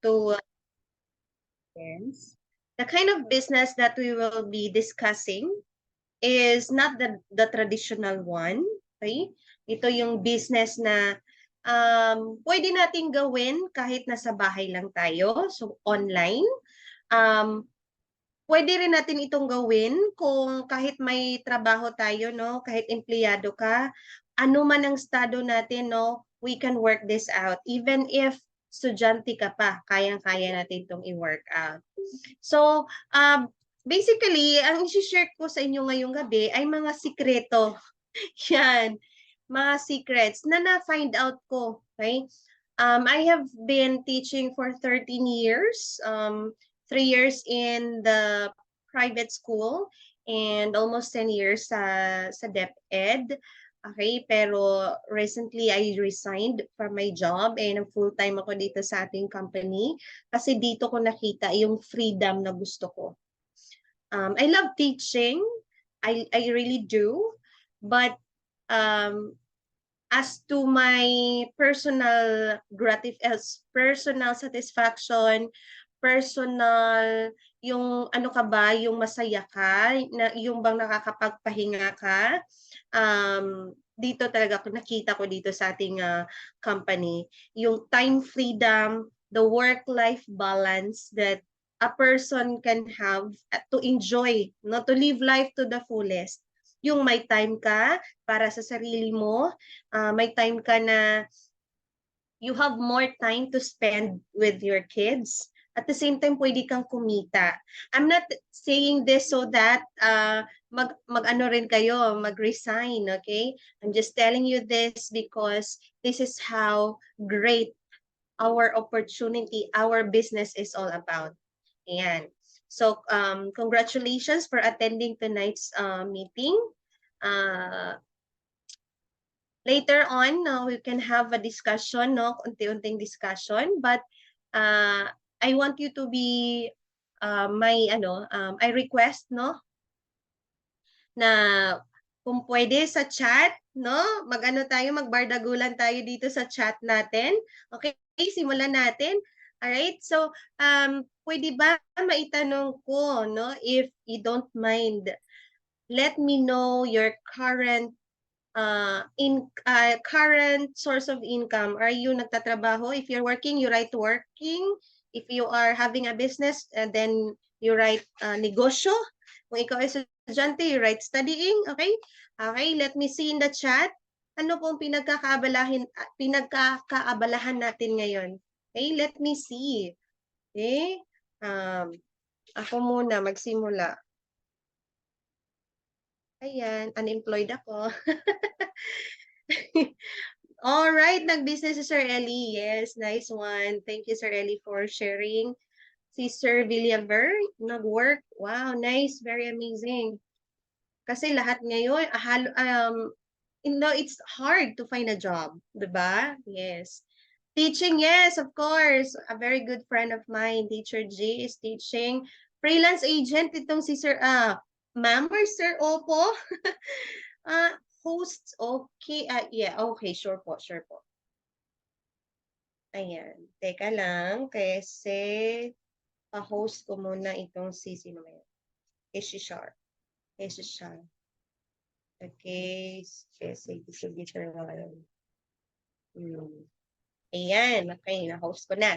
to the kind of business that we will be discussing is not the traditional one. Okay? Ito yung business na pwede natin gawin kahit nasa bahay lang tayo. So, online. Um, Pwede rin natin itong gawin kung kahit may trabaho tayo, no? Kahit empleyado ka, ano man ang estado natin, no? We can work this out. Even if estudyante ka pa, kayang-kaya natin itong i-work out. So, basically, ang i-share ko sa inyo ngayong gabi ay mga sikreto. Yan, mga secrets na na-find out ko. Okay? I have been teaching for 13 years, 3 years in the private school, and almost 10 years sa DepEd. Okay, pero recently I resigned from my job and full-time ako dito sa ating company kasi dito ko nakita yung freedom na gusto ko. I love teaching. I really do. But as to my personal satisfaction, personal yung ano ka ba, yung masaya ka, na yung bang nakakapagpahinga ka. Dito talaga ako nakita ko dito sa ating company, yung time freedom, the work-life balance that a person can have to enjoy, no, to live life to the fullest. Yung may time ka para sa sarili mo, may time ka na you have more time to spend with your kids. At the same time, pwede kang kumita. I'm not saying this so that mag-ano rin kayo, mag-resign, okay? I'm just telling you this because this is how great our opportunity, our business is all about. Ayan. So, congratulations for attending tonight's meeting. Later on, we can have a discussion, no? Unti-unting discussion. But I want you to be I request, no? Na kung pwede sa chat, no? Mag-ano tayo, magbardagulan tayo dito sa chat natin. Okay, simulan natin. Alright, so pwede ba maitanong ko, no? If you don't mind, let me know your current current source of income. Are you nagtatrabaho? If you're working, you write working. If you are having a business, then you write negosyo. Kung ikaw ay estudyante, you write studying. Okay? Okay, let me see in the chat. Ano pong pinagkakaabalahan natin ngayon? Okay, let me see. Okay? Ako muna magsimula. Ayan, unemployed ako. All right, nag-business si Sir Ellie. Yes, nice one. Thank you, Sir Ellie, for sharing. Si Sir Villaver, nag-work. Wow, nice. Very amazing. Kasi lahat ngayon, it's hard to find a job. Diba? Yes. Teaching, yes, of course. A very good friend of mine, Teacher G, is teaching. Freelance agent, itong si Sir, ma'am or Sir Opo? Hosts, okay. Yeah, okay, sure po, sure po. Ayan, teka lang, kasi pa-host ko muna itong sino na yun. Shar. Shar. Okay, kasi distributor na ngayon. Ayan, okay, na-host ko na.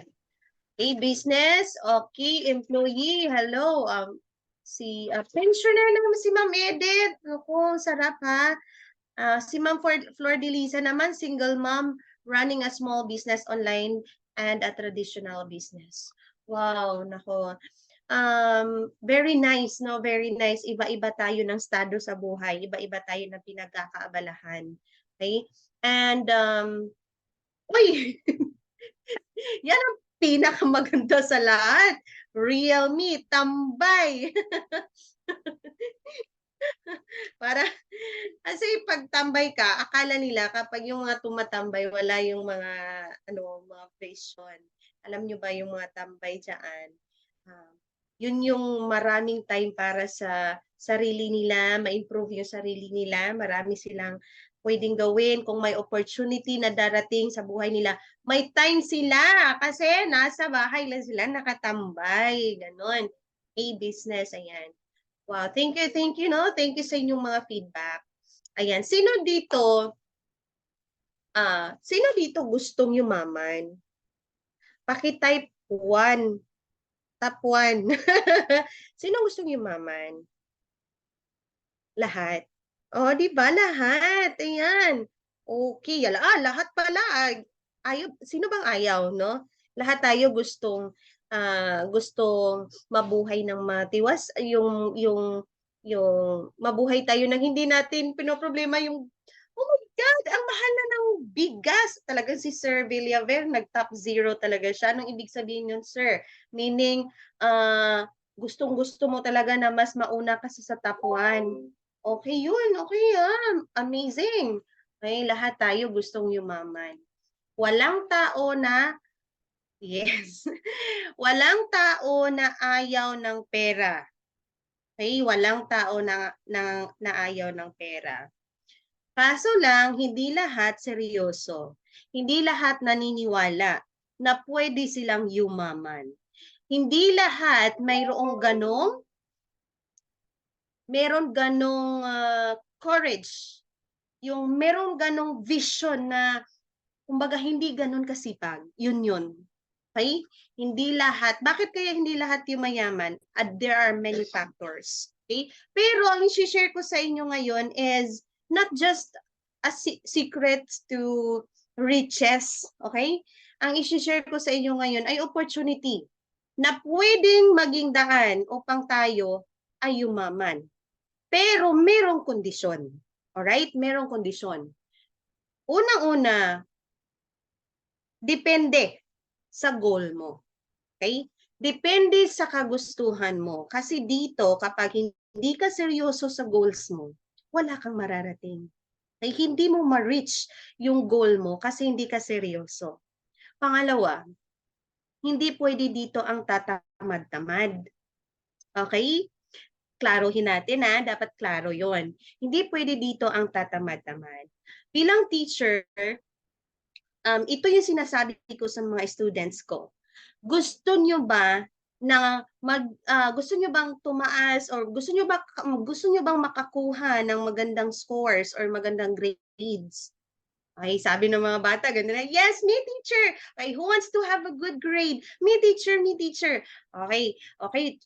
Okay, business, okay, employee, hello. Si pensioner naman si Ma'am Edith. Naku, sarap ha. Si Ma'am Flor de Lisa naman, single mom, running a small business online and a traditional business. Wow, nako. Very nice, no? Very nice. Iba-iba tayo ng estado sa buhay. Iba-iba tayo ng pinagkakaabalahan. Okay? And, uy! Yan ang pinakamaganda sa lahat. Realme, tambay. Para, kasi pag tambay ka, akala nila kapag yung mga tumatambay, wala yung mga vision. Alam nyo ba yung mga tambay dyan? Yun yung maraming time para sa sarili nila, ma-improve yung sarili nila, marami silang pwedeng gawin kung may opportunity na darating sa buhay nila. May time sila kasi nasa bahay lang sila nakatambay. Ganon. Business, ayan. Wow, thank you, no? Thank you sa inyong mga feedback. Ayan, sino dito gustong yumaman? Paki-type 1. Top 1. Sino gustong yumaman? Lahat. Oh, di ba lahat? Ayan. Okay, lahat pala. Ayaw, sino bang ayaw, no? Lahat tayo gustong mabuhay ng matiwas, yung mabuhay tayo nang hindi natin pinoproblema yung, oh my God, ang mahal na ng bigas. Talagang si Sir Villaver, nag-top 0 talaga siya. Anong ibig sabihin yun, sir? Meaning, gustong-gusto mo talaga na mas mauna ka sa top 1. Okay yun, okay amazing. Okay, lahat tayo gustong yumaman. Walang tao na, yes, walang tao na ayaw ng pera. Okay, walang tao na ayaw ng pera. Kaso lang, hindi lahat seryoso. Hindi lahat naniniwala na pwede silang yumaman. Hindi lahat meron ganong courage, yung meron ganong vision na, kumbaga, hindi ganon kasipag. Yun. Okay? Hindi lahat. Bakit kaya hindi lahat yung mayaman? There are many factors. Okay? Pero ang i-share ko sa inyo ngayon is not just a secret to riches. Okay? Ang i-share ko sa inyo ngayon ay opportunity na pwedeng maging daan upang tayo ay yumaman. Pero merong kondisyon. Alright? Merong kondisyon. Unang-una, depende sa goal mo. Okay? Depende sa kagustuhan mo. Kasi dito, kapag hindi ka seryoso sa goals mo, wala kang mararating. Okay? Hindi mo ma-reach yung goal mo kasi hindi ka seryoso. Pangalawa, hindi pwede dito ang tatamad-tamad. Okay? Klarohin natin dapat klaro yon. Hindi pwede dito ang tatamad-tamad. Bilang teacher, ito yung sinasabi ko sa mga students ko. Gusto nyo ba na gusto nyo bang tumaas or gusto nyo bang makakuha ng magandang scores or magandang grades? Okay, sabi ng mga bata, ganda na, yes, me teacher. Okay, who wants to have a good grade? Me teacher, me teacher. Okay,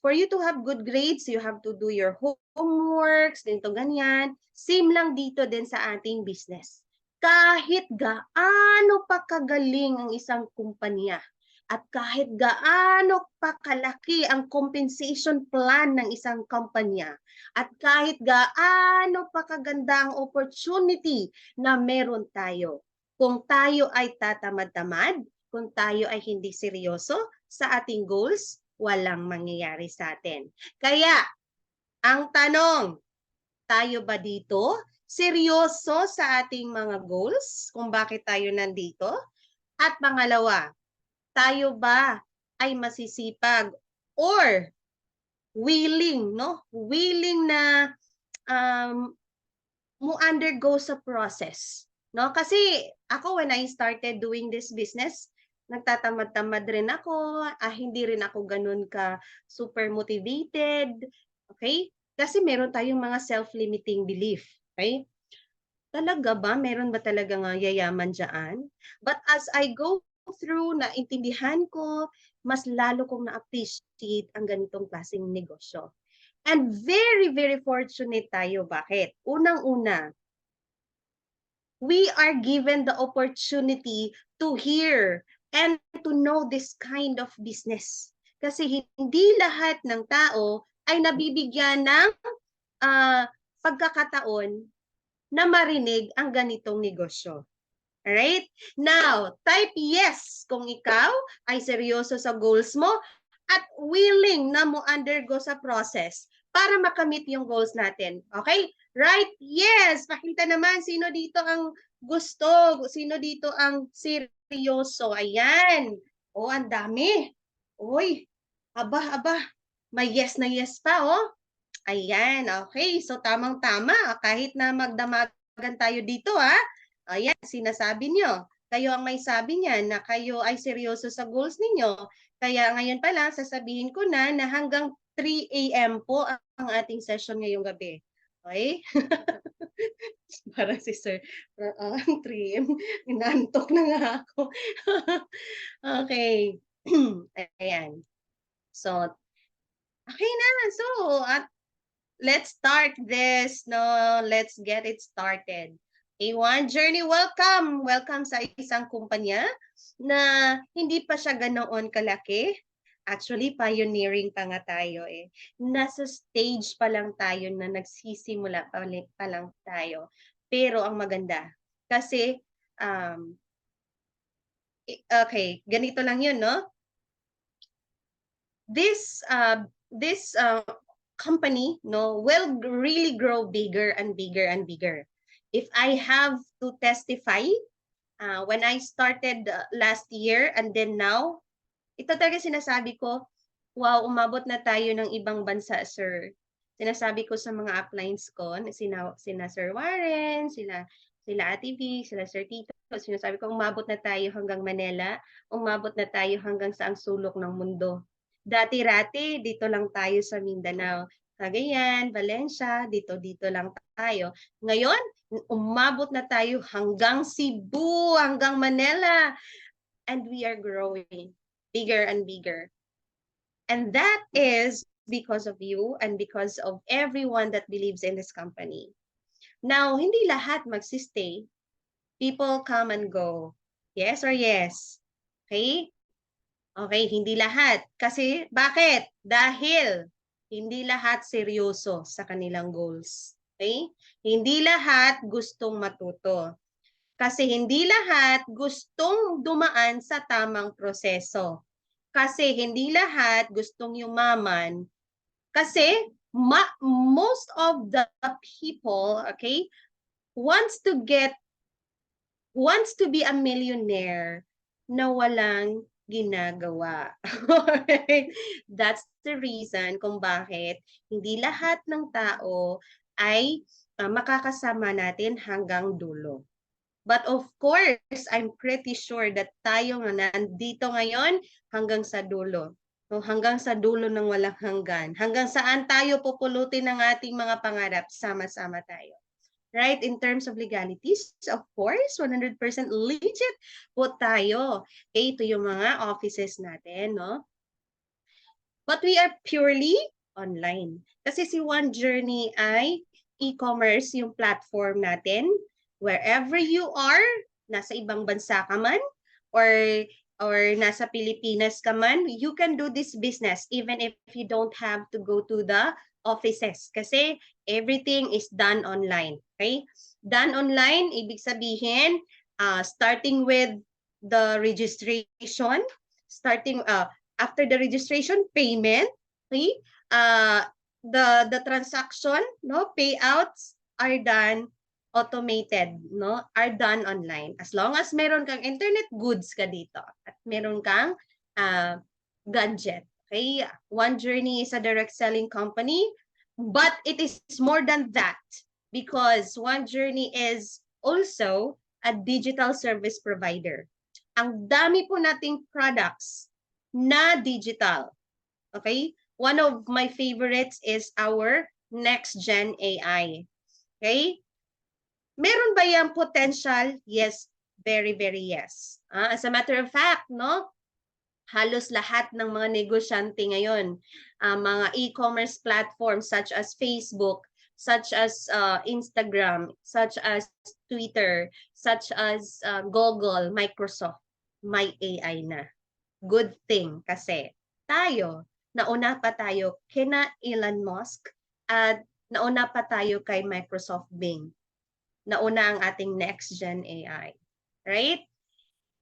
for you to have good grades, you have to do your homeworks, dito ganyan. Same lang dito din sa ating business. Kahit gaano pa kagaling ang isang kumpanya, at kahit gaano pa kalaki ang compensation plan ng isang kumpanya, at kahit gaano pa kaganda ang opportunity na meron tayo, kung tayo ay tatamad-tamad, kung tayo ay hindi seryoso sa ating goals, walang mangyayari sa atin. Kaya, ang tanong, tayo ba dito seryoso sa ating mga goals kung bakit tayo nandito? At pangalawa, tayo ba ay masisipag or willing, no? Willing na mo undergo sa process, no? Kasi ako, when I started doing this business, nagtatamad-tamad rin ako, hindi rin ako ganun ka super motivated, okay? Kasi meron tayong mga self-limiting belief, okay? Talaga ba? Meron ba talaga nga yayaman dyan? But as I go through, naintindihan ko, mas lalo kong na-appreciate ang ganitong klaseng negosyo. And very, very fortunate tayo. Bakit? Unang-una, we are given the opportunity to hear and to know this kind of business. Kasi hindi lahat ng tao ay nabibigyan ng pagkakataon na marinig ang ganitong negosyo. Alright? Now, type yes kung ikaw ay seryoso sa goals mo at willing na mo undergo sa process para makamit yung goals natin. Okay? Right? Yes! Pakita naman sino dito ang gusto, sino dito ang seryoso. Ayan. Oh, ang dami. Uy, aba. May yes na yes pa, oh. Ayan, okay. So, tamang-tama. Kahit na magdamag nanawagan tayo dito ha. Ayan, sinasabi nyo. Kayo ang may sabi niyan na kayo ay seryoso sa goals ninyo. Kaya ngayon pa lang, sasabihin ko na hanggang 3 a.m. po ang ating session ngayong gabi. Okay? Parang si Sir, 3 a.m. Inantok na nga ako. Okay. Ayan. So, okay na. So, let's start this. No, let's get it started. A1 Journey, welcome! Welcome sa isang kumpanya na hindi pa siya ganoon kalaki. Actually, pioneering pa nga tayo eh. Nasa stage pa lang tayo na nagsisimula pa lang tayo. Pero ang maganda, kasi, okay, ganito lang yun, no? This company, no, will really grow bigger and bigger and bigger. If I have to testify, when I started last year and then now, ito talaga sinasabi ko, wow, umabot na tayo ng ibang bansa, sir. Sinasabi ko sa mga uplines ko, sina Sir Warren, sila Ate V, sila Sir Tito, sinasabi ko, umabot na tayo hanggang Manila, umabot na tayo hanggang sa ang sulok ng mundo. Dati-rati, dito lang tayo sa Mindanao. Cagayan, Valencia, dito lang tayo. Ngayon, umabot na tayo hanggang Cebu, hanggang Manila, and we are growing bigger and bigger. And that is because of you and because of everyone that believes in this company. Now, hindi lahat magsistay. People come and go. Yes or yes? Okay? Okay, hindi lahat. Kasi, bakit? Dahil hindi lahat seryoso sa kanilang goals. Okay? Hindi lahat gustong matuto. Kasi hindi lahat gustong dumaan sa tamang proseso. Kasi hindi lahat gustong yumaman. Kasi most of the people, okay, wants to be a millionaire na walang ginagawa. That's the reason kung bakit hindi lahat ng tao ay makakasama natin hanggang dulo. But of course, I'm pretty sure that tayo nga nandito ngayon hanggang sa dulo. No, hanggang sa dulo ng walang hanggan. Hanggang saan tayo pupulutin ng ating mga pangarap, sama-sama tayo. Right? In terms of legalities, of course, 100% legit po tayo. Okay, ito yung mga offices natin, no? But we are purely online. Kasi si One Journey ay e-commerce yung platform natin. Wherever you are, nasa ibang bansa ka man, or nasa Pilipinas ka man, you can do this business even if you don't have to go to the offices. Kasi everything is done online. Okay? Done online, ibig sabihin, starting with the registration, after the registration, payment, okay? The transaction, no, payouts are done automated, no, are done online. As long as meron kang internet goods ka dito at meron kang gadget. Okay? One Journey is a direct selling company, but it is more than that because One Journey is also a digital service provider. Ang dami po nating products na digital. Okay? One of my favorites is our next gen AI. Okay? Meron ba yung potential? Yes, very, very yes. As a matter of fact, no? Halos lahat ng mga negosyante ngayon, mga e-commerce platforms such as Facebook, such as Instagram, such as Twitter, such as Google, Microsoft, may AI na. Good thing kasi nauna pa tayo kina Elon Musk at nauna pa tayo kay Microsoft Bing. Nauna ang ating next gen AI. Right?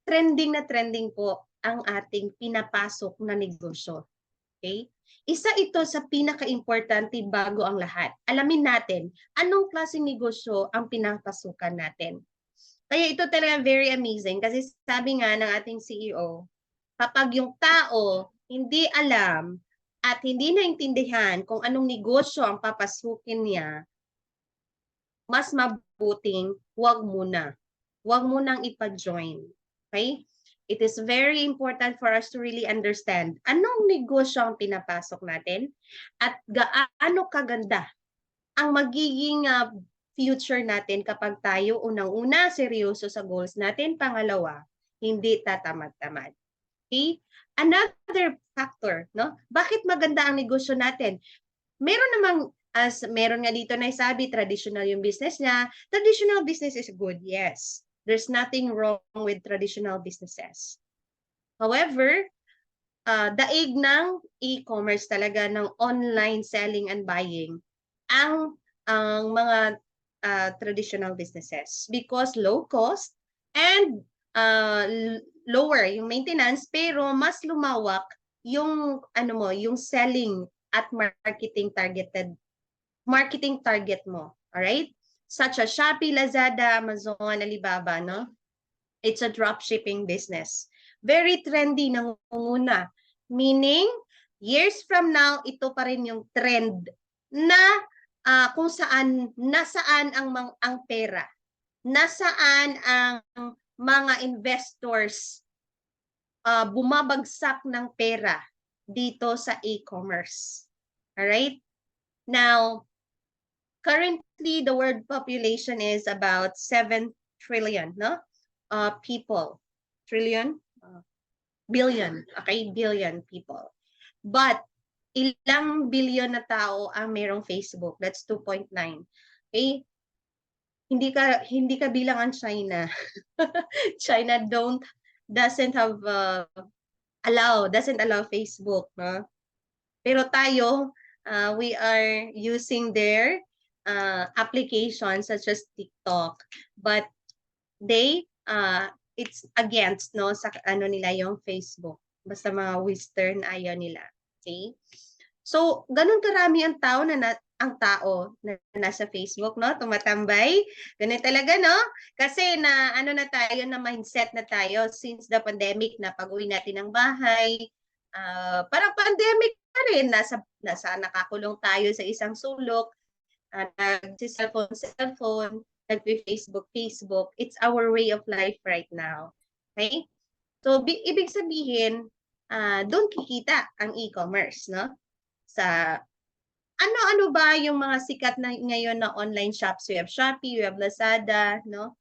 Trending na trending po ang ating pinapasok na negosyo. Okay? Isa ito sa pinaka-importante bago ang lahat. Alamin natin anong klaseng negosyo ang pinapasukan natin. Kaya ito talaga very amazing kasi sabi nga ng ating CEO, kapag yung tao hindi alam at hindi naintindihan kung anong negosyo ang papasukin niya, mas mabuting wag muna. Wag munang ipa-join. Okay? It is very important for us to really understand anong negosyo ang pinapasok natin at gaano kaganda ang magiging future natin kapag tayo unang-una seryoso sa goals natin, pangalawa, hindi tatamad-tamad. Okay? Another factor, no? Bakit maganda ang negosyo natin? Meron namang meron nga dito na isabi, traditional yung business niya. Traditional business is good, yes. There's nothing wrong with traditional businesses. However, daig ng e-commerce talaga, ng online selling and buying ang mga traditional businesses because low cost and lower yung maintenance, pero mas lumawak yung yung selling at marketing target mo. All right? Such as Shopee, Lazada, Amazon, Alibaba, no? It's a drop shipping business. Very trendy, nangunguna. Meaning, years from now, ito pa rin yung trend na kung saan, nasaan ang pera. Nasaan ang mga investors bumabagsak ng pera dito sa e-commerce. Alright? Now, currently, the world population is about 7 trillion, no? People. Trillion? Billion. Okay, billion people. But, ilang billion na tao ang merong Facebook? That's 2.9. Okay? Hindi ka bilang ang China. China doesn't allow Facebook, no? Pero tayo, we are using their applications such as TikTok, but it's against, no, sa nila yung Facebook. Basta mga Western ayaw nila. Okay? So, ganun karami ang tao na nasa Facebook, no? Tumatambay. Ganun talaga, no? Kasi na tayo, na mindset na tayo since the pandemic, na pag-uwi natin ng bahay, parang pandemic pa rin, nasa nakakulong tayo sa isang sulok, nagsi-cellphone, nagpi-Facebook. It's our way of life right now. Okay? So, ibig sabihin, doon kikita ang e-commerce, no? Sa ano ba yung mga sikat na ngayon na online shops? We have Shopee, we have Lazada, no?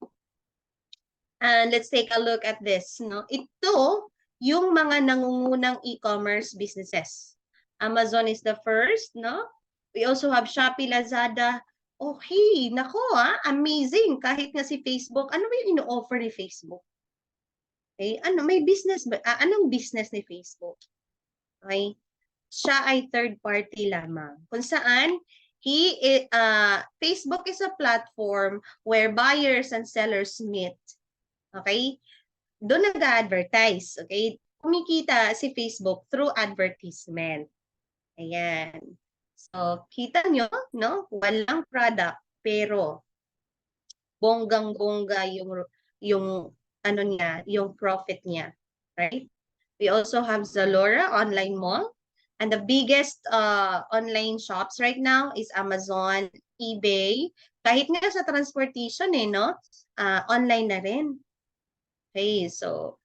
And let's take a look at this, no? Ito yung mga nangungunang e-commerce businesses. Amazon is the first, no? We also have Shopee, Lazada. Okay, nako amazing. Kahit nga si Facebook, ano ba yung ino-offer ni Facebook? Okay, may business ba? Anong business ni Facebook? Okay, siya ay third party lamang. Kung saan, Facebook is a platform where buyers and sellers meet. Okay? Doon nag-advertise. Okay? Kumikita si Facebook through advertisement. Ayan. So, kita nyo, no? Walang product, pero bonggang-bongga yung profit niya. Right? We also have Zalora online mall. And the biggest online shops right now is Amazon, eBay. Kahit nga sa transportation, no? Online na rin. Okay, so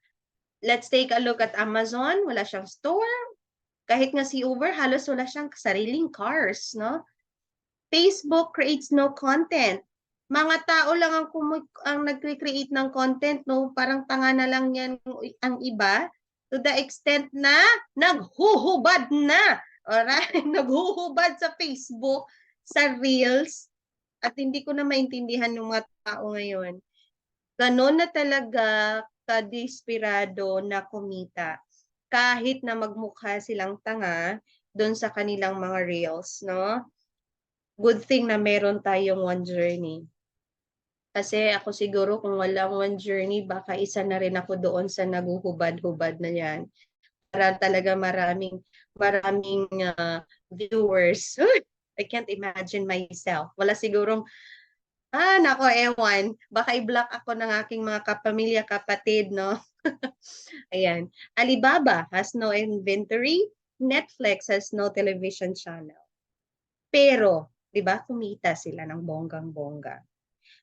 let's take a look at Amazon. Wala siyang store. Kahit nga si Uber, halos wala siyang sariling cars, no? Facebook creates no content. Mga tao lang ang nagcreate ng content, no? Parang tanga na lang yan ang iba, to the extent na naghuhubad na. Alright? Naghuhubad sa Facebook, sa Reels, at hindi ko na maintindihan ng mga tao ngayon. Ganon na talaga kadesperado na kumita. Kahit na magmukha silang tanga doon sa kanilang mga Reels, no? Good thing na meron tayong One Journey. Kasi ako siguro kung walang One Journey, baka isa na rin ako doon sa naguhubad-hubad na yan. Para talaga maraming viewers. I can't imagine myself. Wala sigurong, nako, ewan. Baka i-block ako ng aking mga kapamilya, kapatid, no? Ayan. Alibaba has no inventory. Netflix has no television channel. Pero, 'Di ba? Kumita sila ng bonggang-bongga.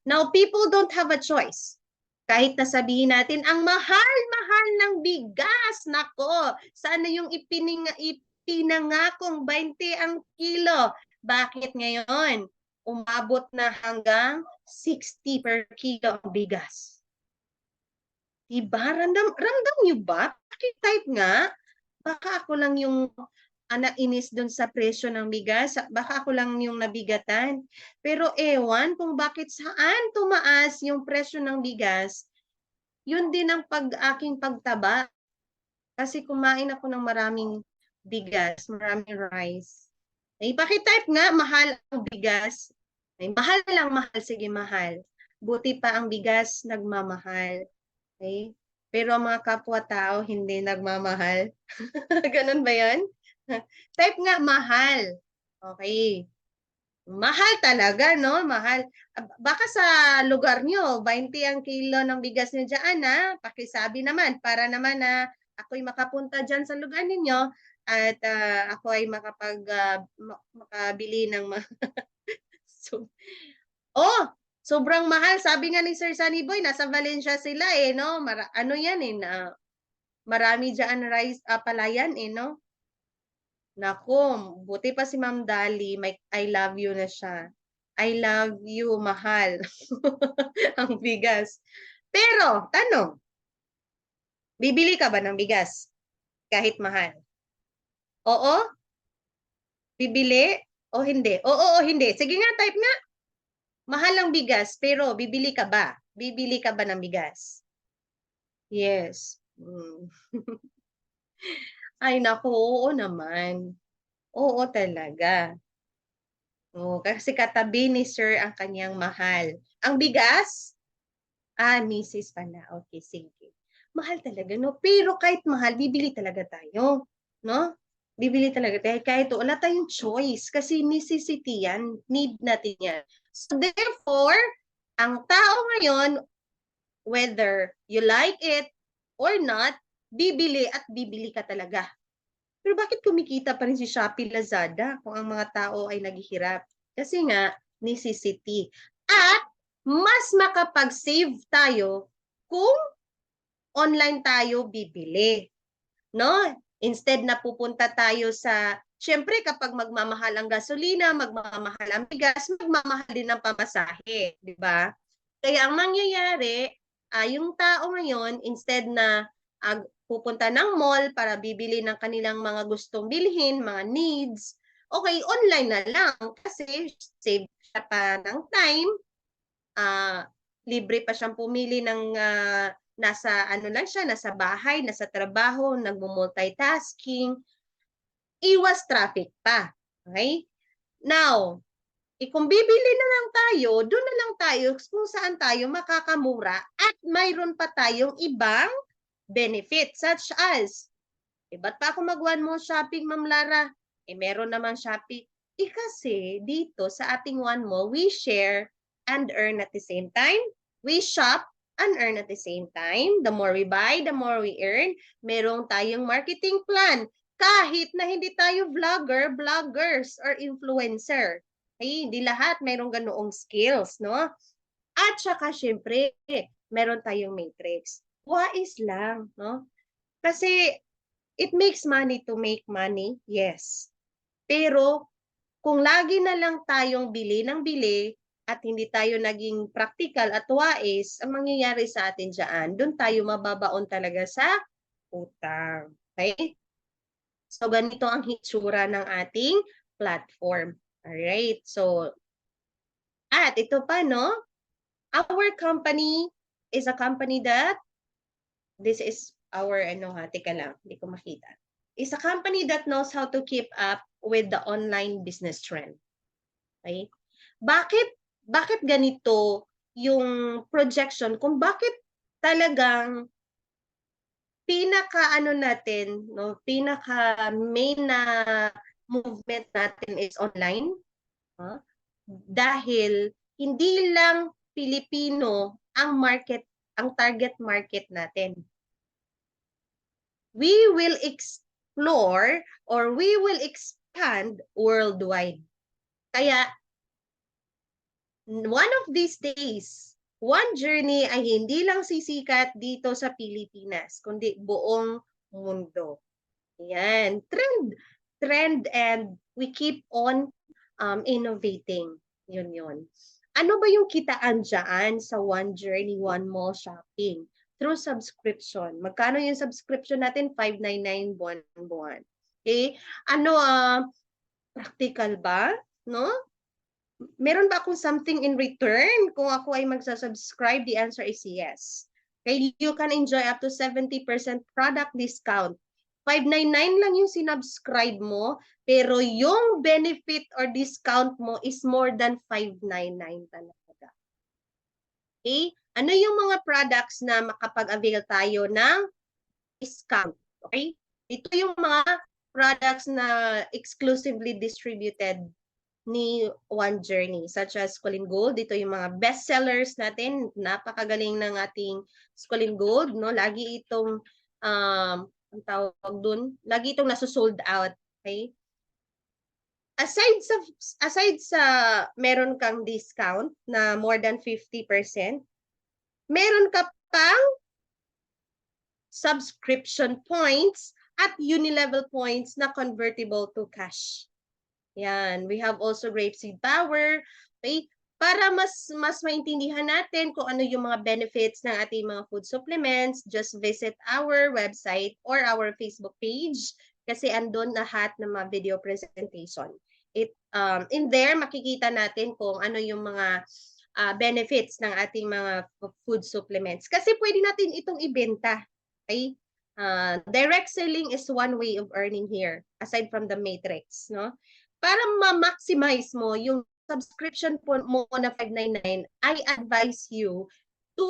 Now, people don't have a choice. Kahit na sabihin natin, ang mahal-mahal ng bigas. Nako, sana yung ipinangakong 20 ang kilo. Bakit ngayon? Umabot na hanggang 60 per kilo ang bigas. Diba? Ramdam nyo ba? Type nga. Baka ako lang yung nainis doon sa presyo ng bigas. Baka ako lang yung nabigatan. Pero ewan kung bakit saan tumaas yung presyo ng bigas. Yun din ang aking pagtaba. Kasi kumain ako ng maraming bigas, maraming rice. Ay, pakitype nga, mahal ang bigas. Ay, mahal lang, mahal. Sige, mahal. Buti pa ang bigas, nagmamahal. Okay? Pero ang mga kapwa-tao, hindi nagmamahal. Ganun ba yan? Type nga, mahal. Okay. Mahal talaga, no? Mahal. Baka sa lugar nyo, 20 ang kilo ng bigas nyo dyan, ha? Pakisabi naman, para naman na ako'y makapunta dyan sa lugar ninyo at ako ay makabili ng so, sobrang mahal. Sabi nga ni Sir Sunny Boy, nasa Valencia sila eh, no? Ano yan eh, marami dyan rice, palayan eh, no? Naku, buti pa si Ma'am Dali, may I love you na siya. I love you, mahal. Ang bigas. Pero, tanong, bibili ka ba ng bigas? Kahit mahal? Oo? Bibili? O hindi? Oo o hindi? Sige nga, type nga. Mahal ang bigas, pero bibili ka ba? Bibili ka ba ng bigas? Yes. Ay, naku, oo naman. Oo talaga. Oh, kasi katabi ni Sir ang kanyang mahal. Ang bigas? Misis pala. Okay, sige. Mahal talaga, no? Pero kahit mahal, bibili talaga tayo. No? Bibili talaga tayo. Kahit wala tayong choice. Kasi necessity yan. Need natin yan. So therefore, ang tao ngayon, whether you like it or not, bibili at bibili ka talaga. Pero bakit kumikita pa rin si Shopee, Lazada kung ang mga tao ay naghihirap? Kasi nga, necessity. At mas makapag-save tayo kung online tayo bibili. No? Instead na pupunta tayo sa, syempre kapag magmamahal ang gasolina, magmamahal ang bigas, magmamahal din ang pamasahe. Di ba? Kaya ang mangyayari, yung tao ngayon, instead na pupunta ng mall para bibili ng kanilang mga gustong bilhin, mga needs, okay, online na lang kasi save siya pa ng time, libre pa siyang pumili ng nasa ano lang siya, nasa bahay, nasa trabaho, nagmo-multitasking, iwas traffic pa. Okay? Now, kung bibili na lang tayo, doon na lang tayo kung saan tayo makakamura at mayroon pa tayong ibang benefit such as, ba't pa ako mag-one more shopping, Ma'am Lara? Meron naman Shopee. Kasi dito sa ating one mall, we share and earn at the same time. We shop and earn at the same time. The more we buy, the more we earn. Meron tayong marketing plan. Kahit na hindi tayo vlogger, bloggers, or influencer. Hindi lahat mayroong ganoong skills, no? At saka, syempre, meron tayong matrix. Wais lang, no? Kasi, it makes money to make money, yes. Pero, kung lagi na lang tayong bili ng bili at hindi tayo naging practical at wais, ang mangyayari sa atin dyan, doon tayo mababaon talaga sa utang. Okay? So, ganito ang hitsura ng ating platform. Alright, so, at ito pa, no? Our company is a company that, this is our, teka lang, hindi ko makita. Is a company that knows how to keep up with the online business trend. Okay? Bakit ganito yung projection kung bakit talagang natin, no, pinaka main na movement natin is online? Huh? Dahil hindi lang Pilipino ang target market natin. We will explore or we will expand worldwide. Kaya one of these days, One Journey ay hindi lang sisikat dito sa Pilipinas, kundi buong mundo. Yan, trend and we keep on innovating. Yun. Ano ba yung kitaan dyan sa One Journey, One Mall Shopping? Through subscription. Magkano yung subscription natin? 599 buwan-buwan. Okay? Ano, practical ba? No? Meron ba akong something in return kung ako ay magsasubscribe? The answer is yes. Okay, you can enjoy up to 70% product discount. 599 lang yung sinubscribe mo, pero yung benefit or discount mo is more than 599 talaga. Okay? Ano yung mga products na makapag-avail tayo ng discount? Okay? Ito yung mga products na exclusively distributed ni One Journey, such as Squalene Gold. Dito yung mga best sellers natin. Napakagaling ng ating Squalene Gold, no? Lagi itong ang tawag dun, lagi itong nasusold out, okay? Aside sa meron kang discount na more than 50%, meron ka pang subscription points at unilevel points na convertible to cash. Yan, we have also grapeseed power, okay? Para mas maintindihan natin kung ano yung mga benefits ng ating mga food supplements, just visit our website or our Facebook page kasi andun lahat ng mga video presentation. In there, makikita natin kung ano yung mga benefits ng ating mga food supplements. Kasi pwede natin itong ibenta, okay? Direct selling is one way of earning here, aside from the matrix, no? Para ma-maximize mo yung subscription mo na 599, I advise you to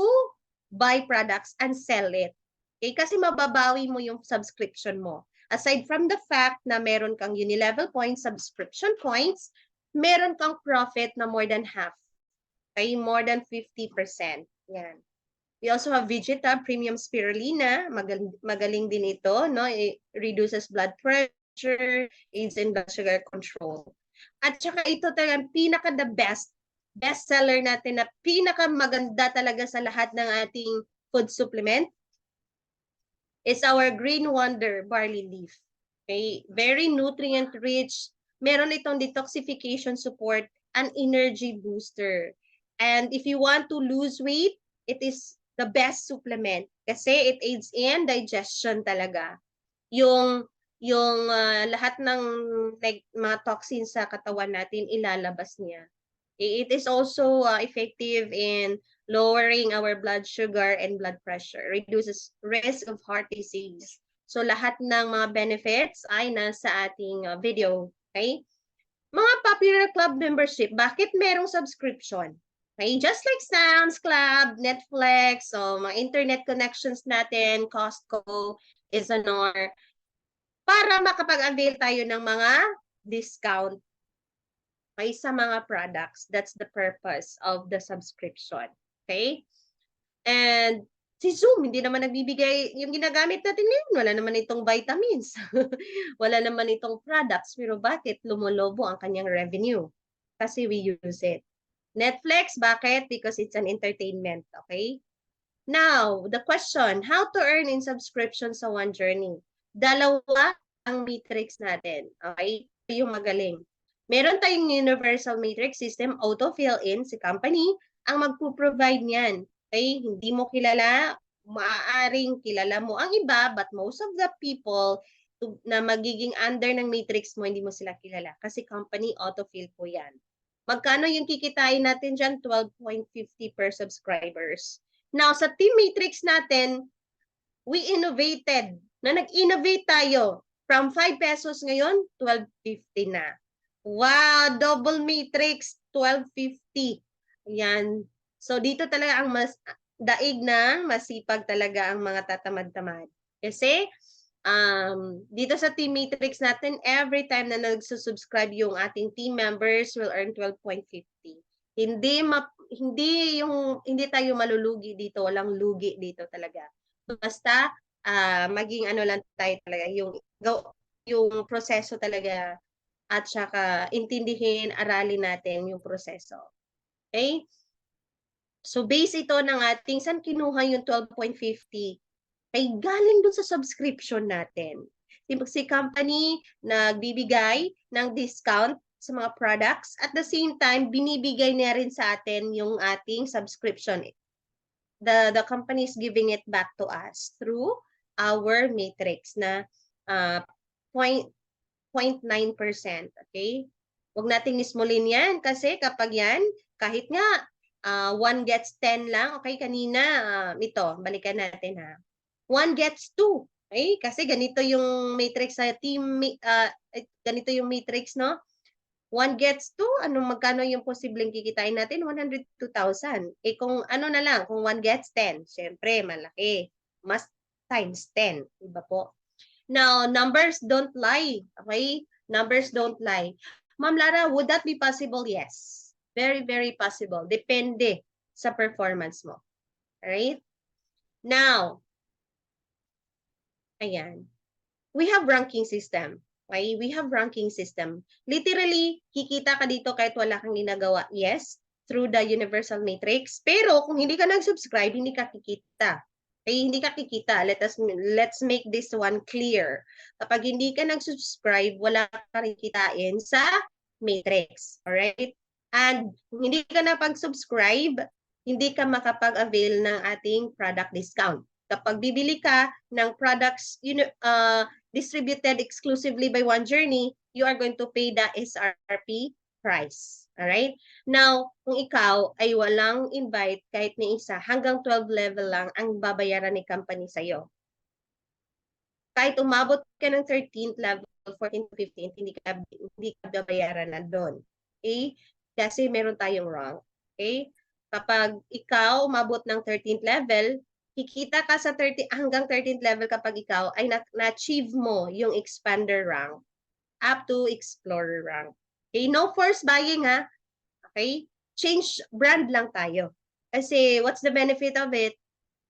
buy products and sell it. Okay? Kasi mababawi mo yung subscription mo. Aside from the fact na meron kang unilevel points, subscription points, meron kang profit na more than half. Okay? More than 50%. Yan. We also have Vegeta Premium Spirulina. Magaling din ito, no? It reduces blood pressure, aids in blood sugar control. At saka ito talagang pinaka the best seller natin na pinaka maganda talaga sa lahat ng ating food supplement is our Green Wonder Barley Leaf. Okay? Very nutrient rich. Meron itong detoxification support and energy booster. And if you want to lose weight, it is the best supplement kasi it aids in digestion talaga. Yung lahat ng like, mga toxins sa katawan natin ilalabas niya. It is also effective in lowering our blood sugar and blood pressure, reduces risk of heart disease. So lahat ng mga benefits ay nasa ating video, okay? Mga popular club membership, bakit merong subscription? Okay, just like Sam's Club, Netflix, so mga internet connections natin, Costco, Isonor, para makapag-avail tayo ng mga discount okay, sa mga products. That's the purpose of the subscription. Okay? And si Zoom, hindi naman nagbibigay, yung ginagamit natin ngayon, wala naman itong vitamins. Wala naman itong products. Pero bakit lumolobo ang kanyang revenue? Kasi we use it. Netflix, bakit? Because it's an entertainment. Okay? Now, the question, how to earn in subscription sa One Journey? Dalawa ang matrix natin. Okay? Yung magaling. Meron tayong universal matrix system, auto fill-in, si company, ang magpo-provide niyan. Okay? Hindi mo kilala, maaaring kilala mo ang iba, but most of the people na magiging under ng matrix mo, hindi mo sila kilala. Kasi company auto-fill po yan. Magkano yung kikitain natin dyan? 12.50 per subscribers. Now, sa team matrix natin, we innovated. Nag-innovate tayo. From 5 pesos ngayon, 12.50 na. Wow, double matrix, 12.50. Yan. So, dito talaga ang mas daig na masipag talaga ang mga tatamad-tamad. Kasi, dito sa team matrix natin, every time na nagsusubscribe yung ating team members will earn 12.50. Hindi tayo malulugi dito, walang lugi dito talaga. Basta maging ano lang tayo talaga yung proseso talaga at saka intindihin, aralin natin yung proseso. Okay? So base ito ng ating, saan kinuha yung 12.50? Ay galing dun sa subscription natin. Si company nagbibigay ng discount sa mga products, at the same time, binibigay na rin sa atin yung ating subscription. The company is giving it back to us through our matrix na 0.9%. Okay? Huwag nating ismulin yan kasi kapag yan, kahit nga 1 gets 10 lang, okay, kanina, ito, balikan natin ha. 1 gets 2. Okay? Kasi ganito yung matrix sa team, ganito yung matrix, no? 1 gets 2, magkano yung posibleng kikitain natin? 102,000. Eh kung ano na lang, kung 1 gets 10, syempre malaki. Mas times 10, diba po? Now, numbers don't lie, okay? Numbers don't lie. Ma'am Lara, would that be possible? Yes. Very, very possible. Depende sa performance mo. Alright? Now, ayan. We have ranking system. Okay? We have ranking system. Literally, kikita ka dito kahit wala kang ginagawa. Yes, through the universal matrix. Pero kung hindi ka nag-subscribe, hindi ka kikita. Okay? Hindi ka kikita. Let's make this one clear. Kapag hindi ka nag-subscribe, wala ka rin kitain sa matrix. Alright? And kung hindi ka na pag-subscribe, hindi ka makapag-avail ng ating product discount. Kapag bibili ka ng products distributed exclusively by One Journey, you are going to pay the SRP price. Alright? Now, kung ikaw ay walang invite kahit ni isa, hanggang 12 level lang ang babayaran ni company sa'yo. Kahit umabot ka ng 13th level, 14th, 15th, hindi ka babayaran na doon. Okay? Kasi meron tayong wrong. Okay? Kapag ikaw umabot ng 13th level, kikita ka sa hanggang 13th level kapag ikaw ay na-achieve mo yung expander rank up to explorer rank. Okay? No force buying ha. Okay? Change brand lang tayo. Kasi what's the benefit of it?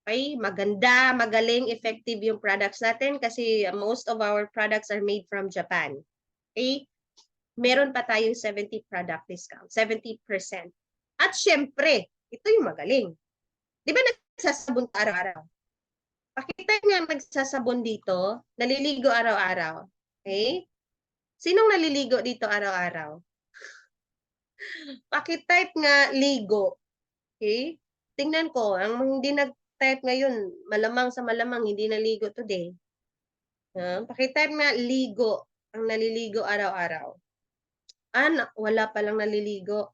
Okay, maganda, magaling, effective yung products natin kasi most of our products are made from Japan. Okay? Meron pa tayong 70 product discount, 70%. At syempre, ito yung magaling. Di ba nagsasabon araw-araw? Pakita nga nagsasabon dito, naliligo araw-araw. Okay? Sinong naliligo dito araw-araw? Pakitype nga ligo. Okay? Tingnan ko, ang hindi nag-type ngayon, malamang sa malamang hindi naligo today. Pakitype nga ligo, ang naliligo araw-araw. Wala palang naliligo.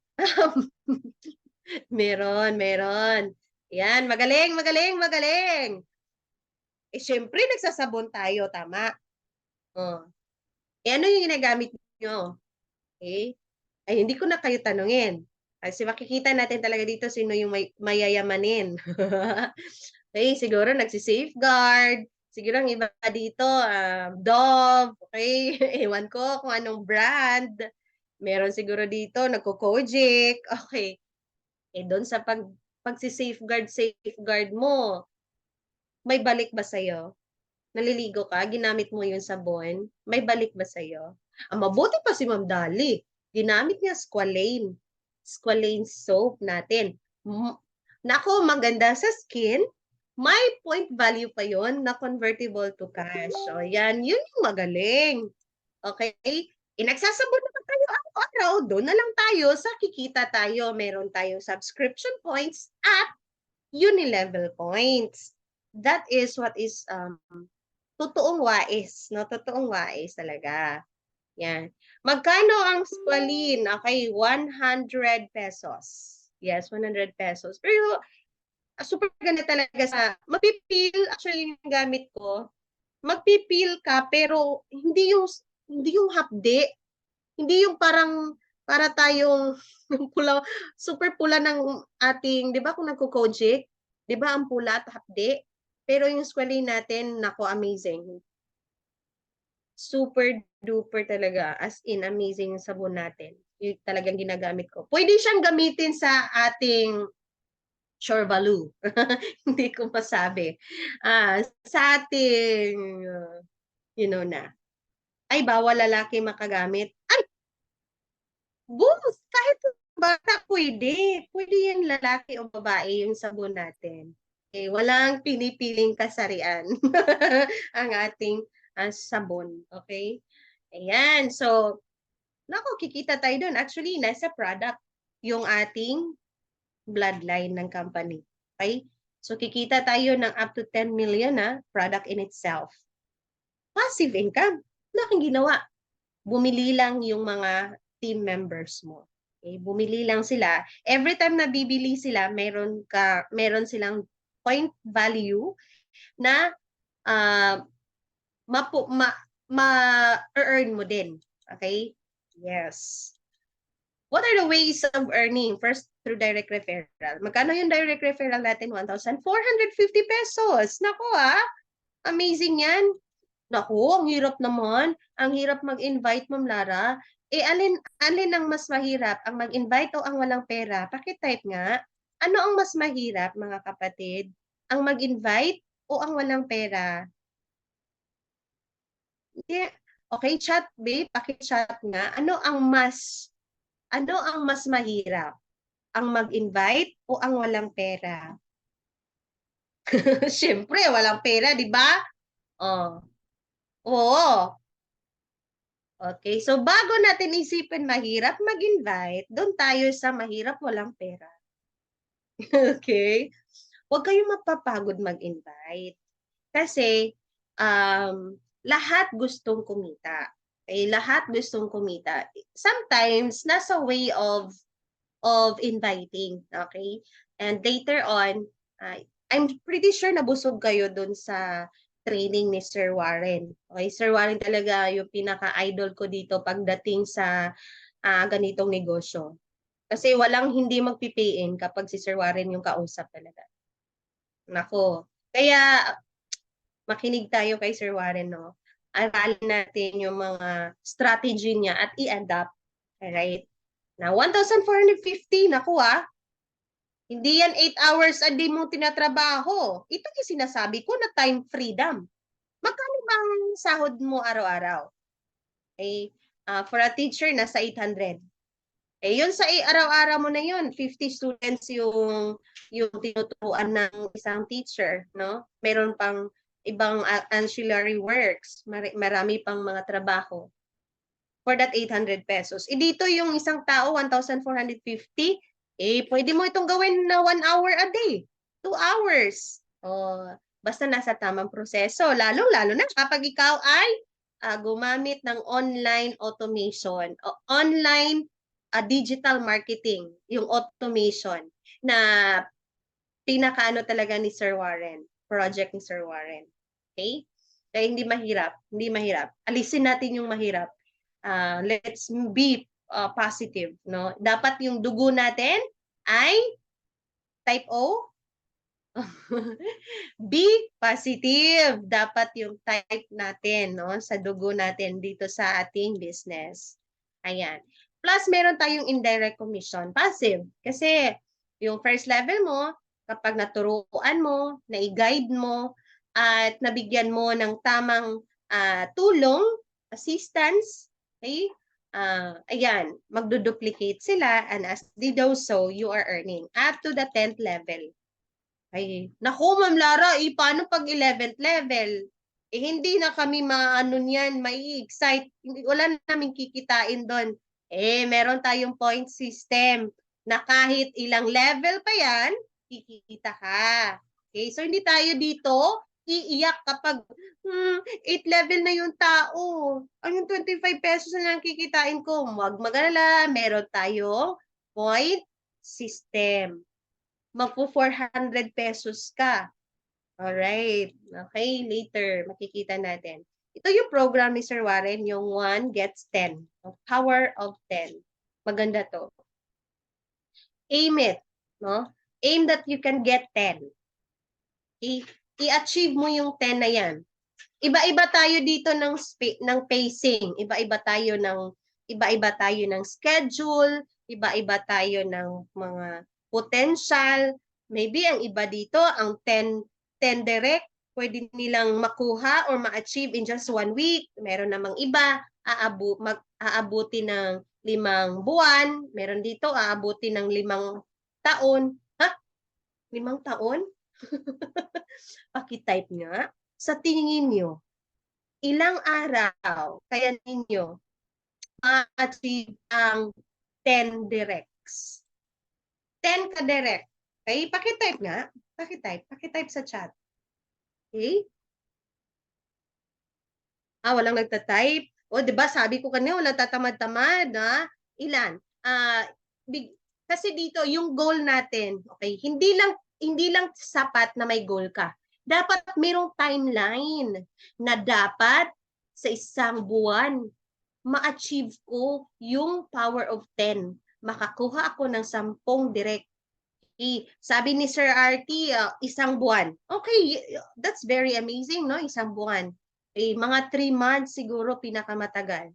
Meron. Yan, magaling, magaling, magaling. Eh, syempre, nagsasabon tayo, tama. Eh, ano yung ginagamit nyo? Okay? Ay, hindi ko na kayo tanungin. Kasi makikita natin talaga dito sino yung mayayamanin. Okay, siguro nagsi-safeguard. Siguro ang iba dito, Dove. Okay, ewan ko kung anong brand. Meron siguro dito, nagko-Kojic. Okay. Eh, doon sa safeguard mo, may balik ba sa'yo? Naliligo ka, ginamit mo yung sabon, may balik ba sa'yo? Mabuti pa si Ma'am Dali. Ginamit niya Squalane. Squalane soap natin. Nako, maganda sa skin. May point value pa yon na convertible to cash. So, yan, yun yung magaling. Okay? Inagsasabon naman tayo araw-araw. Doon na lang tayo sa kikita tayo. Meron tayong subscription points at unilevel points. That is what is totoong wais, no? Totoong wais talaga. Yan. Magkano ang Squalene? Okay, 100 pesos. Yes, 100 pesos. Pero super ganda talaga sa mapipil, actually yung gamit ko. Magpipil ka pero hindi yung hapde. Hindi yung parang para tayong pula, super pula ng ating, 'di ba kung nagko-Kojic, 'di ba ang pula at hapde? Pero yung Squalene natin, nako, amazing. Super duper talaga, as in amazing yung sabon natin. Yung talagang ginagamit ko. Pwede siyang gamitin sa ating Chorvalu. Hindi ko masabi. Sa ating, you know na. Ay, bawal lalaki makagamit. Ay, both! Kahit bata, pwede. Pwede yan lalaki o babae yung sabon natin. Okay, walang pinipiling kasarian ang ating sabon. Okay? Ayan. So, naku, kikita tayo doon. Actually, nasa product yung ating bloodline ng company. Okay? So, kikita tayo ng up to 10 million na product in itself. Passive income. Wala kang ginawa. Bumili lang yung mga team members mo. Okay? Bumili lang sila. Every time na bibili sila, meron silang point value na ma-earn mo din. Okay? Yes. What are the ways of earning? First, through direct referral. Magkano yung direct referral natin? 1,450 pesos. Naku amazing yan. Naku, ang hirap naman. Ang hirap mag-invite, Ma'am Lara. Alin ang mas mahirap? Ang mag-invite o ang walang pera? Pakitype nga. Ano ang mas mahirap, mga kapatid? Ang mag-invite o ang walang pera? Yeah. Okay, chat, babe. Paki-chat nga. Ano ang mas mahirap? Ang mag-invite o ang walang pera? Siyempre, walang pera, di ba? Oh. Oo. Okay, so bago natin isipin mahirap mag-invite, doon tayo sa mahirap walang pera. Okay? Huwag kayong mapapagod mag-invite. Kasi lahat gustong kumita. Okay? Lahat gustong kumita. Sometimes, nasa way of inviting. Okay? And later on, I'm pretty sure nabusog kayo dun sa training ni Sir Warren. Okay, Sir Warren talaga yung pinaka-idol ko dito pagdating sa ganitong negosyo. Kasi walang hindi magpipiin kapag si Sir Warren yung kausap talaga. Nako. Kaya makinig tayo kay Sir Warren, no? Aralin natin yung mga strategy niya at i-adapt. Alright? Na 1,450, naku hindi yan 8 hours a day mong tinatrabaho. Ito yung sinasabi ko na time freedom. Magkano bang sahod mo araw-araw? Okay? For a teacher, nasa 800. Yun sa araw-araw mo na yun, 50 students yung tinuturuan ng isang teacher, no? Meron pang ibang ancillary works, marami pang mga trabaho. For that 800 pesos. Dito yung isang tao, 1,450, pwede mo itong gawin na 1 hour a day, 2 hours. Basta nasa tamang proseso. Lalo na kapag ikaw ay gumamit ng online automation, online digital marketing, yung automation na pinakaano talaga ni Sir Warren, project ni Sir Warren. Okay? Kaya hindi mahirap. Alisin natin yung mahirap. Let's be positive, no? Dapat yung dugo natin ay type O. Be positive. Dapat yung type natin, no, sa dugo natin dito sa ating business. Ayan. Plus, meron tayong indirect commission. Passive. Kasi yung first level mo, kapag naturuan mo, na-guide mo, at nabigyan mo ng tamang tulong, assistance, okay? Ayan, magduduplicate sila, and as they do so, you are earning up to the 10th level. Ay, naku, Ma'am Lara, paano pag 11th level? Hindi na kami maano niyan, mai-excite. Wala namin kikitain doon. Meron tayong point system na kahit ilang level pa yan, kikita ka. Okay, so hindi tayo dito iiyak kapag 8 level na yung tao. Ang yung 25 pesos na lang kikitain ko. Huwag mag-alala, meron tayong point system. Magpo-400 pesos ka. Alright. Okay, later makikita natin. Ito yung program ni Sir Warren, yung 1 gets 10. Power of 10. Maganda to. Aim it. No? Aim that you can get 10. I-achieve mo yung 10 na yan. Iba-iba tayo dito ng pacing. Iba-iba tayo ng schedule, iba-iba tayo ng mga potential. Maybe ang iba dito, ang 10 direct, pwede nilang makuha or ma-achieve in just 1 week. Meron namang iba, aabuti ng 5 buwan, meron dito aabutin ng 5 taon. Ha? 5 taon? Paki-type nga. Sa tingin nyo, ilang araw kaya ninyo ma-achieve ang 10 directs? 10 ka-direct. Okay? Paki-type nga. Paki-type. Paki-type sa chat. Okay? Walang nagta-type. O, di ba sabi ko kanina, walang tatamad-tamad, ha? Ilan? Kasi dito, yung goal natin, okay, hindi lang sapat na may goal ka. Dapat mayroong timeline na dapat sa isang buwan ma-achieve ko yung power of 10. Makakuha ako ng 10 direct. Sabi ni Sir RT, isang buwan. Okay, that's very amazing, no? Isang buwan. Mga 3 months siguro pinakamatagal.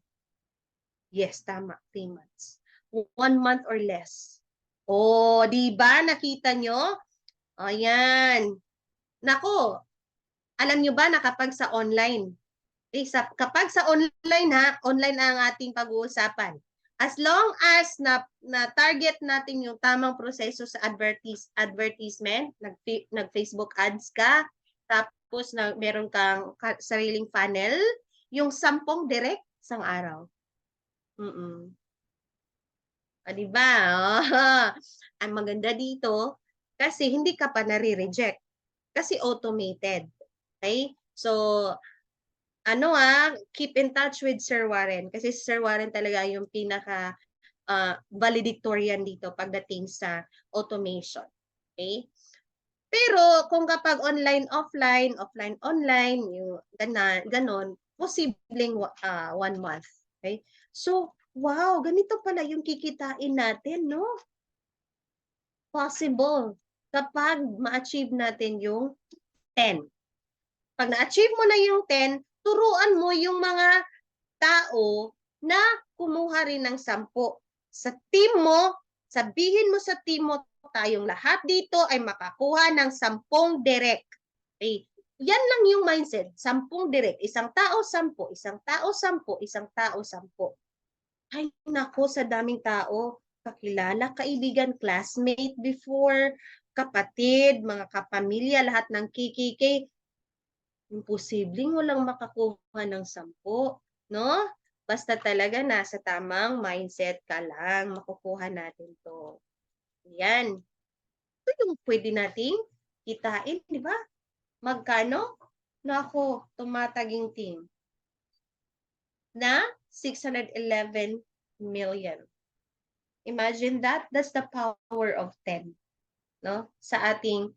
Yes, tama, 3 months. 1 month or less. Di ba? Nakita nyo? Ayan. Nako, alam nyo ba na kapag sa online, kapag sa online online ang ating pag-uusapan. As long as na-target natin yung tamang proseso sa advertisement, nag-Facebook ads ka, tapos meron kang sariling funnel, yung 10 direct isang araw. Diba? Ang maganda dito, kasi hindi ka pa nare-reject. Kasi automated. Okay? So, keep in touch with Sir Warren. Kasi Sir Warren talaga yung pinaka valedictorian dito pagdating sa automation. Okay? Pero kung kapag online, offline, yung ganon, posibleng 1 month. Okay? So, wow, ganito pala yung kikitain natin, no? Possible kapag ma-achieve natin yung 10. Pag na-achieve mo na yung 10, turuan mo yung mga tao na kumuha rin ng 10. Sa team mo, sabihin mo sa team mo, tayong lahat dito ay makakuha ng 10 direct. Okay. Yan lang yung mindset, 10 direct. Isang tao, 10. Isang tao, 10. Isang tao, 10. Ay, nako, sa daming tao. Kakilala, kaibigan, classmate before, kapatid, mga kapamilya, lahat ng KKK. Imposibleng walang makakuha ng 10, no? Basta talaga nasa tamang mindset ka lang, makukuha natin to. Yan. Ito yung pwede nating kitain, di ba? Magkano? Nako, tumataginting na 611 million. Imagine that. That's the power of 10, no? Sa ating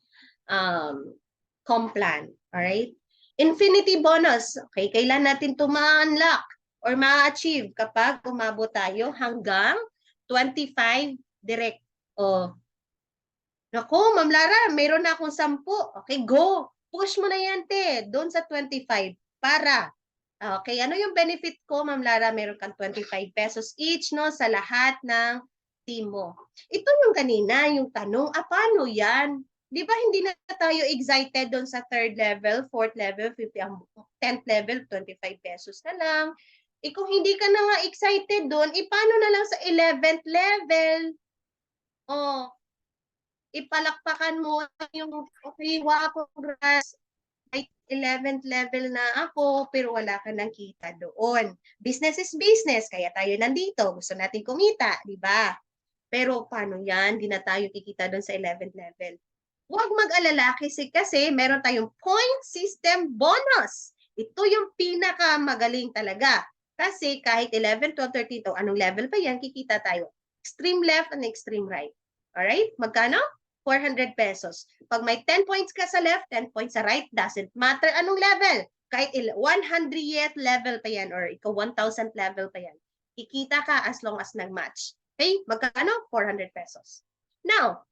complan. Alright? Infinity bonus. Okay, kailan natin ito ma-unlock or ma-achieve kapag umabot tayo hanggang 25 direct. Naku, Ma'am Lara, meron na akong 10. Okay, go. Push mo na yan, te. Doon sa 25. Para. Okay, ano yung benefit ko, Ma'am Lara? Meron kang 25 pesos each, no? Sa lahat ng team mo. Ito yung kanina, yung tanong, paano yan? Di ba hindi na tayo excited doon sa 3rd level, 4th level, 10th level, 25 pesos na lang. Kung hindi ka na nga excited doon, paano na lang sa 11th level? Ipalakpakan mo yung, okay, wow, congrats. 11th level na ako, pero wala ka nang kita doon. Business is business, kaya tayo nandito. Gusto natin kumita, di ba? Pero paano yan? Di na tayo kikita doon sa 11th level. Huwag mag-alala kasi meron tayong point system bonus. Ito yung pinakamagaling talaga. Kasi kahit 11, 12, 13, anong level pa yan, kikita tayo. Extreme left and extreme right. Alright? Magkano? 400 pesos. Pag may 10 points ka sa left, 10 points sa right, doesn't matter anong level. Kahit 100th level pa yan or ikaw 1,000th level pa yan. Kikita ka as long as nag-match. Okay? Magkano? 400 pesos. Now,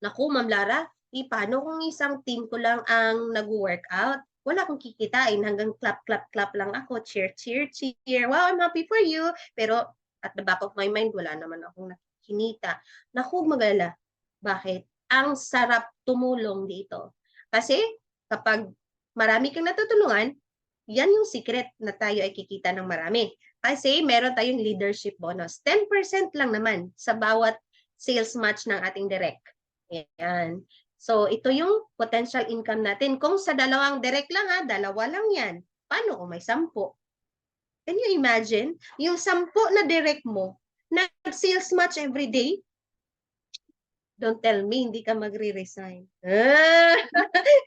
naku, Ma'am Lara, paano kung isang team ko lang ang nag-workout? Wala akong kikitain. Hanggang clap, clap, clap lang ako. Cheer, cheer, cheer. Wow, I'm happy for you. Pero at the back of my mind, wala naman akong nakikinita. Naku, magalala. Bakit? Ang sarap tumulong dito. Kasi kapag marami kang natutulungan, Yan yung secret na tayo ay kikita ng marami. Kasi meron tayong leadership bonus. 10% lang naman sa bawat sales match ng ating direct. Yan. So, ito yung potential income natin. Kung sa dalawang direct lang ha, dalawa lang yan. Paano kung may 10? Can you imagine? Yung 10 na direct mo, nag-sales match every day, don't tell me, hindi ka magre-resign.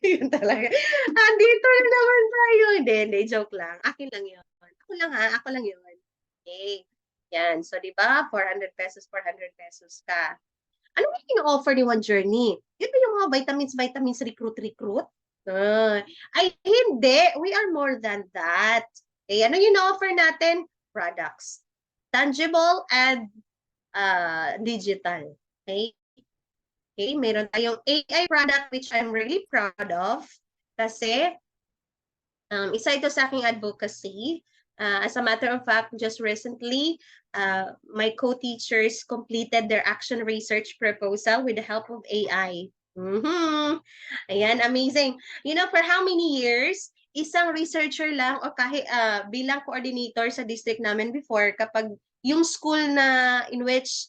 Yun talaga. Andito na naman tayo. Hindi, joke lang. Akin lang yun. Ako lang yun. Okay. Yan. So, di ba? 400 pesos, 400 pesos ka. Ano yung ino-offer ni One Journey? Yun ba yung mga vitamins, recruit? Ay, hindi. We are more than that. Okay, ano yung ino-offer natin? Products. Tangible and digital. Okay? Okay, meron tayong AI product which I'm really proud of kasi isa ito sa aking advocacy. As a matter of fact, just recently, my co-teachers completed their action research proposal with the help of AI. Ayan, amazing. You know, for how many years, isang researcher lang o kahit bilang coordinator sa district namin before, kapag yung school na in which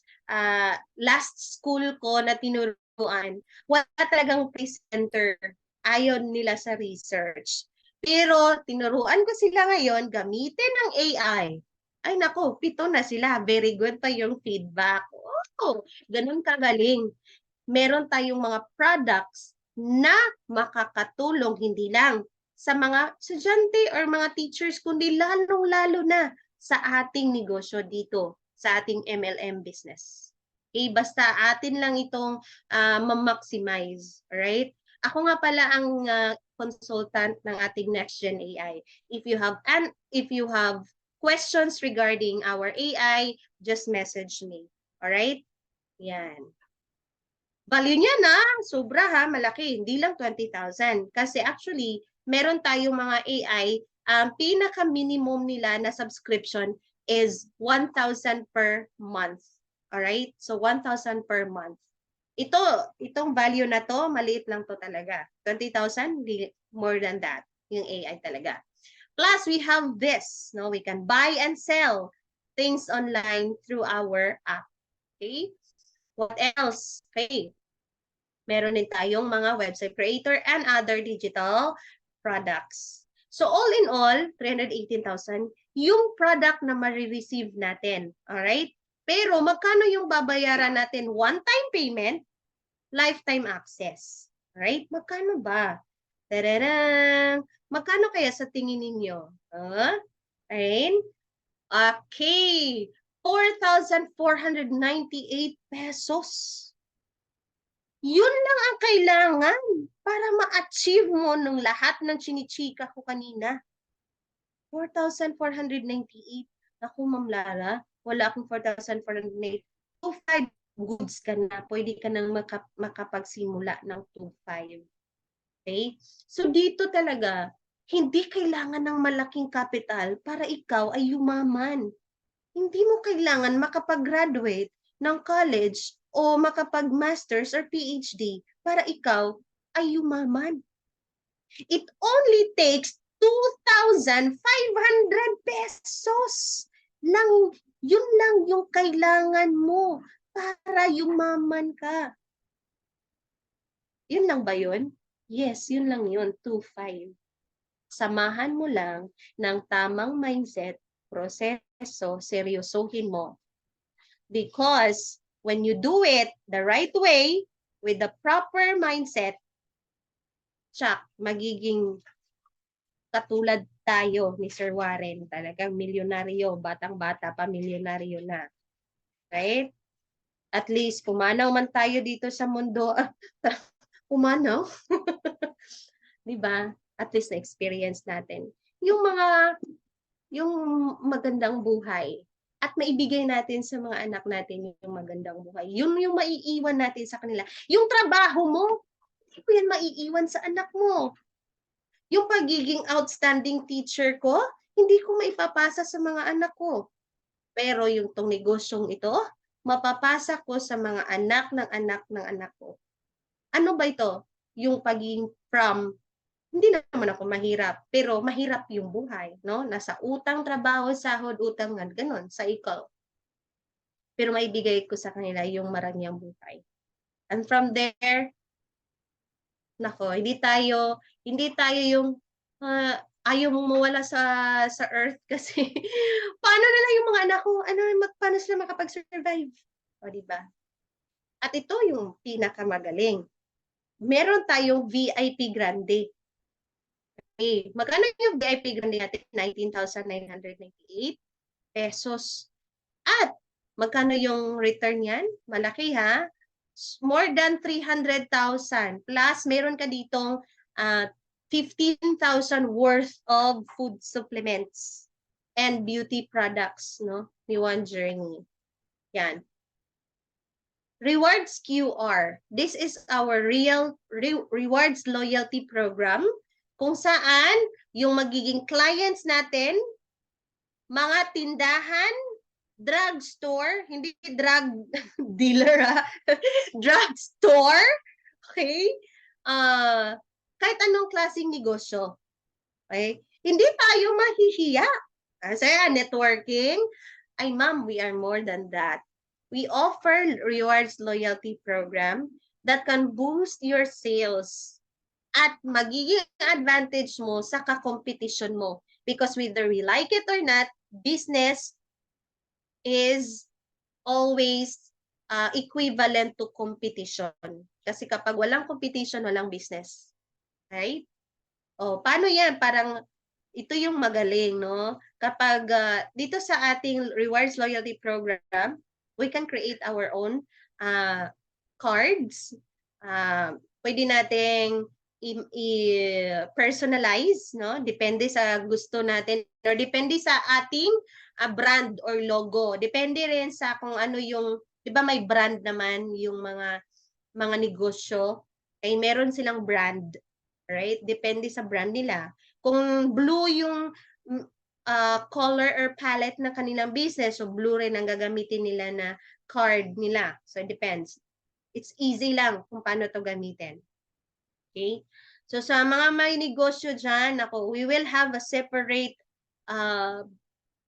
last school ko na tinuruan, wala talagang presenter. Ayon nila sa research. Pero tinuruan ko sila ngayon gamitin ng AI. Ay nako, 7 na sila. Very good pa yung feedback. Oh, ganun kagaling. Meron tayong mga products na makakatulong hindi lang sa mga estudyante or mga teachers, kundi lalong-lalo na sa ating negosyo dito, sa ating MLM business. Okay, basta atin lang itong ma-maximize, right? Ako nga pala ang consultant ng ating Next Gen AI. If you have questions regarding our AI, just message me. All right? Yan. Value niya na, sobra ha, malaki. Hindi lang 20,000. Kasi actually, meron tayong mga AI, pinaka-minimum nila na subscription is 1,000 per month. Alright? So, 1,000 per month. Itong value na to, maliit lang to talaga. 20,000, more than that, yung AI talaga. Plus, we have this, no? We can buy and sell things online through our app. Okay? What else? Okay. Meron din tayong mga website creator and other digital products. So all in all, 318,000 yung product na ma-receive natin. Alright? Pero magkano yung babayaran natin? One-time payment, lifetime access. Alright? Magkano ba? Tararang! Magkano kaya sa tingin ninyo? Alright? Okay. 4,498 pesos. Yun lang ang kailangan para ma-achieve mo nung lahat ng chinichika ko kanina. 4,498. Naku, Ma'am Lara, wala akong 4,498. 2,500 goods ka na. Pwede ka nang makapagsimula ng 2,500. Okay? So dito talaga, hindi kailangan ng malaking capital para ikaw ay yumaman. Hindi mo kailangan makapag-graduate ng college o makapag-masters or PhD para ikaw ay yumaman. It only takes 2,500 pesos lang. Yun lang yung kailangan mo para yumaman ka. Yun lang ba yun? Yes, yun lang yun, 2,500. Samahan mo lang ng tamang mindset, proseso, seryosohin mo. Because when you do it the right way, with the proper mindset, tsak, magiging katulad tayo ni Sir Warren. Talagang milyonaryo, batang-bata pa milyonaryo na. Right? At least, pumanaw man tayo dito sa mundo. Pumanaw? Diba? At least na-experience natin. Yung magandang buhay. At maibigay natin sa mga anak natin yung magandang buhay. Yun yung maiiwan natin sa kanila. Yung trabaho mo, hindi ko yan maiiwan sa anak mo. Yung pagiging outstanding teacher ko, hindi ko maipapasa sa mga anak ko. Pero yung tong negosyong ito, mapapasa ko sa mga anak ng anak ng anak ko. Ano ba ito? Yung pagiging from hindi naman ako mahirap, pero mahirap yung buhay, no? Nasa utang, trabaho, sahod, utang, ganun, cycle. Pero maibigay ko sa kanila yung marangyang buhay. And from there, nako, hindi tayo yung ayaw mong mawala sa earth kasi paano na lang yung mga anak ko, paano sila makapag-survive? O, di ba? At ito yung pinakamagaling. Meron tayong VIP Grande. Okay. Magkano yung VIP Grande natin? 19,998 pesos. At magkano yung return yan? Malaki ha? More than 300,000. Plus, meron ka ditong 15,000 worth of food supplements and beauty products, no? Ni One Journey. Yan. Rewards QR. This is our rewards loyalty program kung saan yung magiging clients natin, mga tindahan, drugstore, hindi drug dealer drugstore, okay? Kahit anong klaseng negosyo, okay? Hindi tayo mahihiya. Kasi networking, ay ma'am, we are more than that. We offer rewards loyalty program that can boost your sales at magiging advantage mo sa kakompetisyon mo. Because whether we like it or not, business is always equivalent to competition. Kasi kapag walang competition, walang business. Right? O, paano yan? Parang ito yung magaling, no? Kapag dito sa ating rewards loyalty program, we can create our own cards. Pwede nating i-personalize, no? Depende sa gusto natin or depende sa ating brand or logo. Depende rin sa kung ano yung, 'di ba may brand naman yung mga negosyo, ay meron silang brand, right? Depende sa brand nila. Kung blue yung color or palette ng kanilang business, so blue rin ang gagamitin nila na card nila. So it depends. It's easy lang kung paano to gamitin. Okay? So sa mga may negosyo dyan, ako, we will have a separate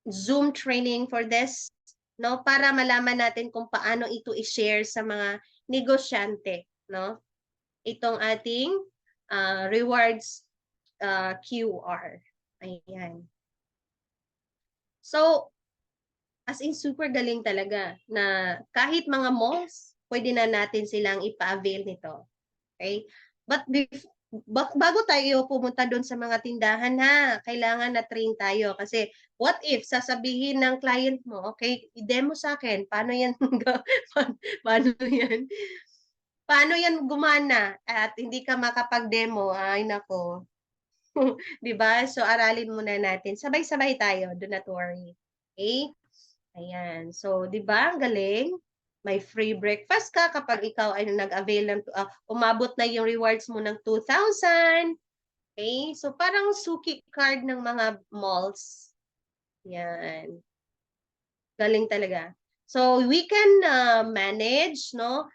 Zoom training for this, no? Para malaman natin kung paano ito i-share sa mga negosyante, no? Itong ating rewards QR. Ayan. So, as in super galing talaga na kahit mga malls, pwede na natin silang ipa-avail nito. Okay? But bago tayo pumunta doon sa mga tindahan ha, kailangan na train tayo kasi what if sasabihin ng client mo, okay, i-demo sa akin, paano yan paano yan? Paano yan gumana at hindi ka makapag-demo? Ay nako. 'Di ba? So aralin muna natin. Sabay-sabay tayo, do not worry. Okay? Ayan. So, 'di ba? Ang galing. May free breakfast ka kapag ikaw ay nag-avail ng umabot na yung rewards mo ng 2,000. Okay? So, parang suki card ng mga malls. Yan. Galing talaga. So, we can manage, no?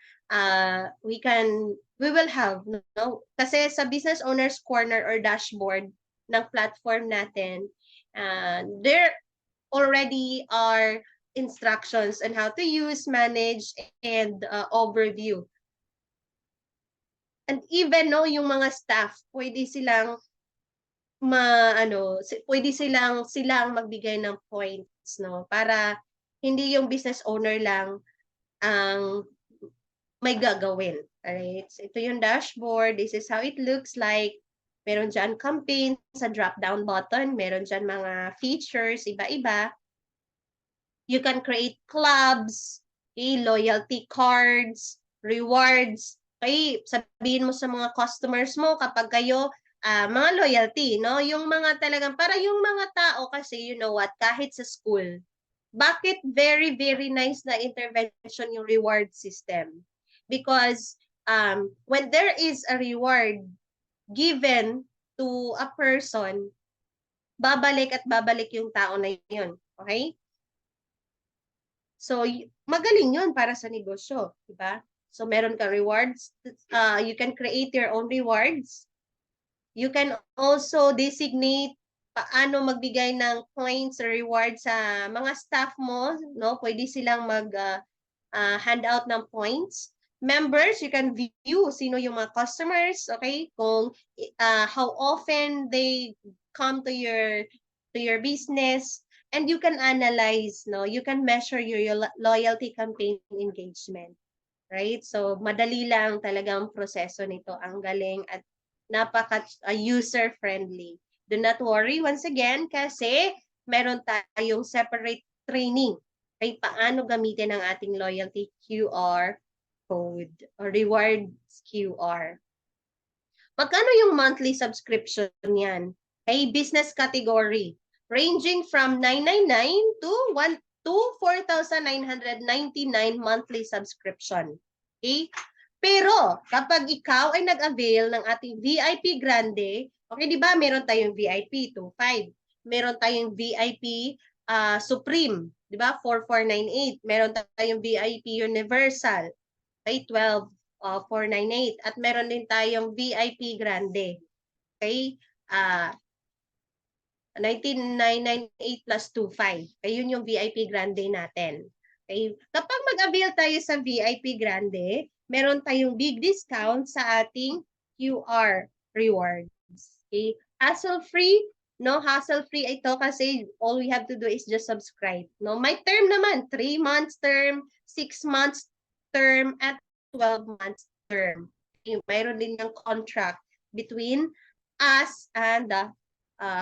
We will have, no? Kasi sa Business Owners Corner or dashboard ng platform natin, there already are instructions on how to use, manage, and overview. And even no, yung mga staff, pwede silang pwede silang magbigay ng points, no, para hindi yung business owner lang ang may gagawin. Alright? So, ito yung dashboard. This is how it looks like. Meron dyan campaign sa drop-down button. Meron dyan mga features, iba-iba. You can create clubs, okay, loyalty cards, rewards. Okay, sabihin mo sa mga customers mo kapag kayo mga loyalty, no? Yung mga talagang para yung mga tao kasi you know what, kahit sa school, bakit very very nice na intervention yung reward system? Because when there is a reward given to a person, babalik at babalik yung tao na yun. Okay? So, magaling yun para sa negosyo, di ba? So, meron ka rewards. You can create your own rewards. You can also designate paano magbigay ng points or rewards sa mga staff mo, no? Pwede silang hand out ng points. Members, you can view sino yung mga customers, okay? Kung how often they come to your business, and you can analyze, no? You can measure your loyalty campaign engagement, right? So madali lang talagang proseso nito. Ang galing at napaka user friendly. Do not worry once again kasi meron tayong separate training kay paano gamitin ang ating loyalty QR code or rewards QR. Magkano yung monthly subscription yan? Hey, business category ranging from 999 to 4,999 monthly subscription. Okay? Pero kapag ikaw ay nag-avail ng ating VIP Grande, okay, di ba? Meron tayong VIP 2.5. Meron tayong VIP Supreme, di ba? 4,498. Meron tayong VIP Universal, okay, 12,498. At meron din tayong VIP Grande. Okay? 19,998 plus 2,500. Ayun yung VIP Grande natin. Okay? Kapag mag-avail tayo sa VIP Grande, meron tayong big discount sa ating QR rewards. Okay? Hassle-free, no? Hassle-free ito kasi all we have to do is just subscribe. No? May term naman, 3 months term, 6 months term, at 12 months term. Okay? Mayroon din yung contract between us and the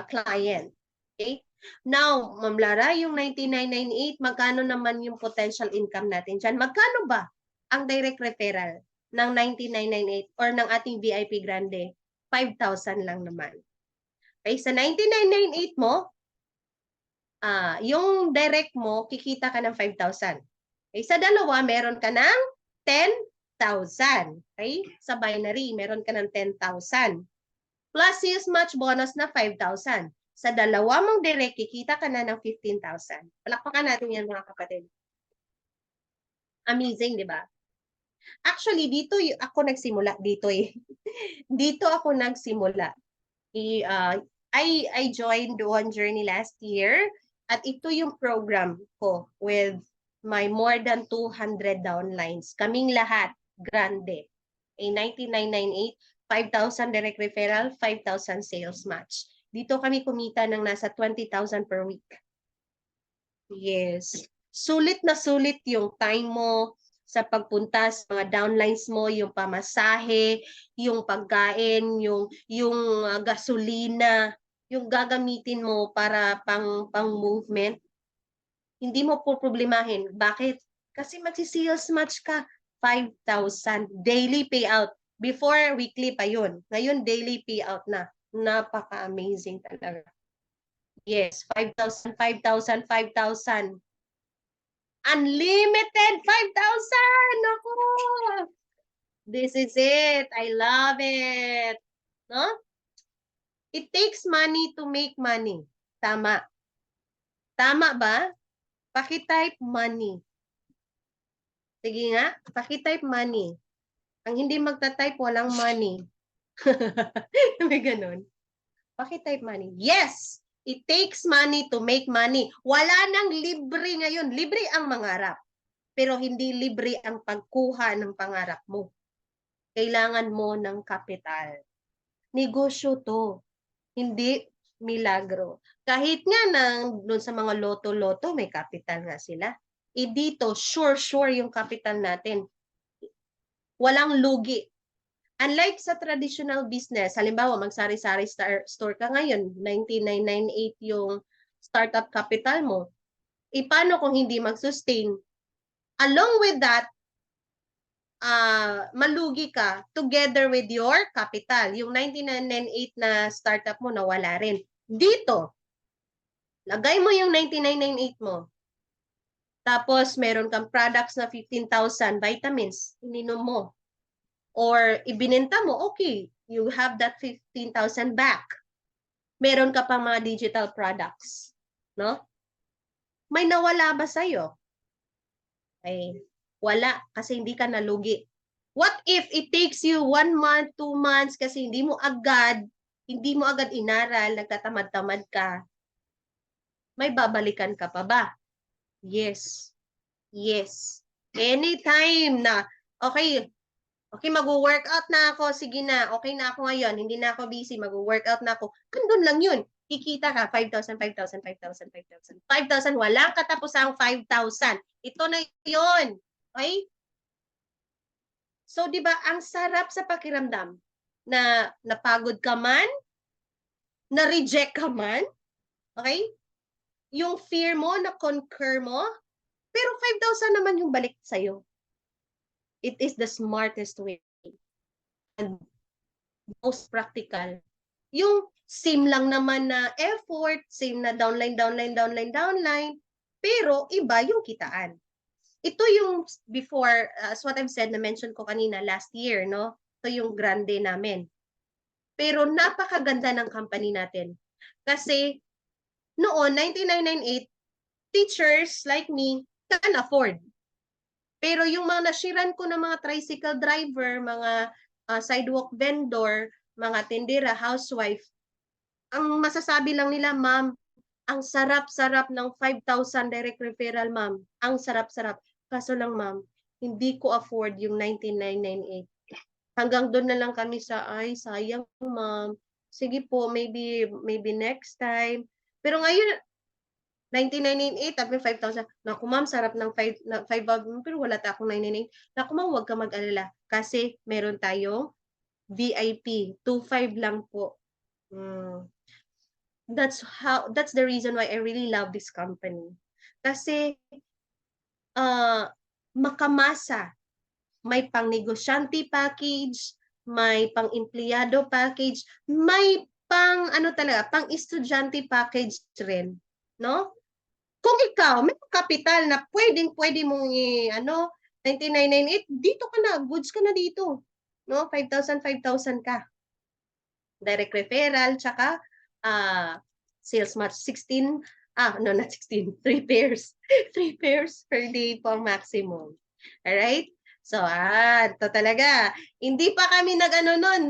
client. Okay? Now, Ma'am Lara, yung 9998, magkano naman yung potential income natin dyan? Magkano ba ang direct referral ng 9998 or ng ating VIP Grande? 5,000 lang naman. Okay, sa 9998 mo, yung direct mo, kikita ka ng 5,000. Okay, sa dalawa, meron ka ng 10,000. Okay, sa binary, meron ka ng 10,000. Plus sales match bonus na 5,000. Sa dalawa mong direct, kikita ka na ng 15,000. Palakpakan natin yan, mga kapatid. Amazing, di ba? Actually, dito ako nagsimula. Dito eh. Dito ako nagsimula. I joined One Journey last year. At ito yung program ko with my more than 200 downlines. Kaming lahat, grande. A 9998, 5,000 direct referral, 5,000 sales match. Dito kami kumita ng nasa 20,000 per week. Yes. Sulit na sulit yung time mo sa pagpunta sa mga downlines mo, yung pamasahe, yung pagkain, yung gasolina, yung gagamitin mo para pang movement. Hindi mo po problemahin. Bakit? Kasi magsi-sales match ka. 5,000 daily payout. Before, weekly pa yun. Ngayon, daily payout na. Napaka-amazing talaga. Yes, 5,000, 5,000, 5,000. Unlimited 5,000! Ako! This is it. I love it. No? It takes money to make money. Tama. Tama ba? Paki-type money. Sige nga, paki-type money. Ang hindi magta-type, walang money. May ganun. Paki-type money. Yes! It takes money to make money. Wala nang libre ngayon. Libre ang mangarap. Pero hindi libre ang pagkuha ng pangarap mo. Kailangan mo ng kapital. Negosyo to. Hindi milagro. Kahit nga doon sa mga loto-loto, may kapital nga sila. Dito, sure yung kapital natin. Walang lugi. Unlike sa traditional business, halimbawa magsari-sari store ka ngayon, 9998 yung startup capital mo. Paano kung hindi mag-sustain? Along with that, malugi ka together with your capital. Yung 9998 na startup mo, nawala rin. Dito, lagay mo yung 9998 mo. Tapos, meron kang products na 15,000 vitamins, ininom mo. Or ibinenta mo, okay, you have that 15,000 back. Meron ka pang mga digital products, no? May nawala ba sa'yo? Ay, wala, kasi hindi ka nalugi. What if it takes you 1 month, 2 months, kasi hindi mo agad hindi mo agad inaral, nagtatamad-tamad ka, may babalikan ka pa ba? Yes. Yes. Anytime na, okay, okay, mag-workout na ako, sige na, okay na ako ngayon, hindi na ako busy, mag-workout na ako, andun lang yun. Kikita ka, 5,000, 5,000, 5,000, 5,000, 5,000, walang katapusang 5,000. Ito na yun. Okay? So, di ba, ang sarap sa pakiramdam na napagod ka man, na-reject ka man, okay? Yung fear mo, na-conquer mo, pero 5,000 naman yung balik sa'yo. It is the smartest way and most practical. Yung same lang naman na effort, same na downline, downline, downline, downline, pero iba yung kitaan. Ito yung before, as what I've said, na-mention ko kanina last year, no? Ito yung grande namin. Pero napakaganda ng company natin. Kasi noon, 1998, teachers like me can afford. Pero yung mga nashiran ko na mga tricycle driver, mga sidewalk vendor, mga tindera, housewife, ang masasabi lang nila, ma'am, ang sarap-sarap ng 5,000 direct referral, ma'am. Ang sarap-sarap. Kaso lang, ma'am, hindi ko afford yung 19,998. Hanggang doon na lang kami sa, ay, sayang, ma'am. Sige po, maybe next time. Pero ngayon, 19,998, tapos 5,000. Naku, ma'am, sarap ng 5,000, pero wala ta akong 998. Naku, ma'am, huwag ka mag-alala. Kasi meron tayong VIP. 2,500 lang po. That's the reason why I really love this company. Kasi makamasa, may pang-negosyante package, may pang-empleyado package, may pang ano talaga, pang-estudyante package rin, no? Kung ikaw may kapital na pwede mong ano 19,998, dito ka na, goods ka na dito, no? 5,000 ka. Direct referral, tsaka sales match 16, no, not 16, 3 pairs. 3 pairs per day po ang maximum. Alright? So, ito talaga. Hindi pa kami nag-ano nun,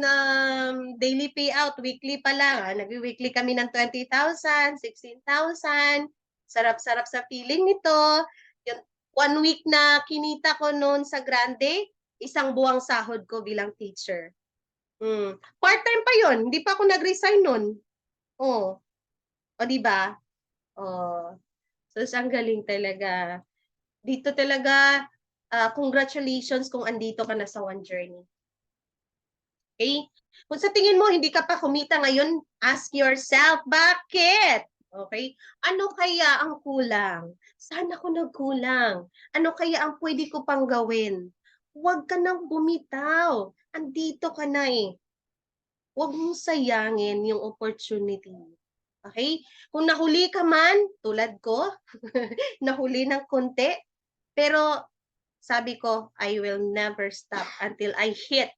daily payout, weekly pa lang. Nag-weekly kami ng 20,000, 16,000. Sarap-sarap sa feeling nito. Yung 1 week na kinita ko noon sa Grande, isang buwang sahod ko bilang teacher. Part-time pa yon, hindi pa ako nag-resign nun. Oh. O, di ba? Oh. So, ang galing talaga. Dito talaga, congratulations kung andito ka na sa One Journey. Okay? Kung sa tingin mo, hindi ka pa kumita ngayon, ask yourself, bakit? Okay? Ano kaya ang kulang? Saan ako nagkulang? Ano kaya ang pwede ko pang gawin? Huwag ka nang bumitaw. Andito ka na eh. Huwag mong sayangin yung opportunity. Okay? Kung nahuli ka man, tulad ko, nahuli ng konti, pero sabi ko, I will never stop until I hit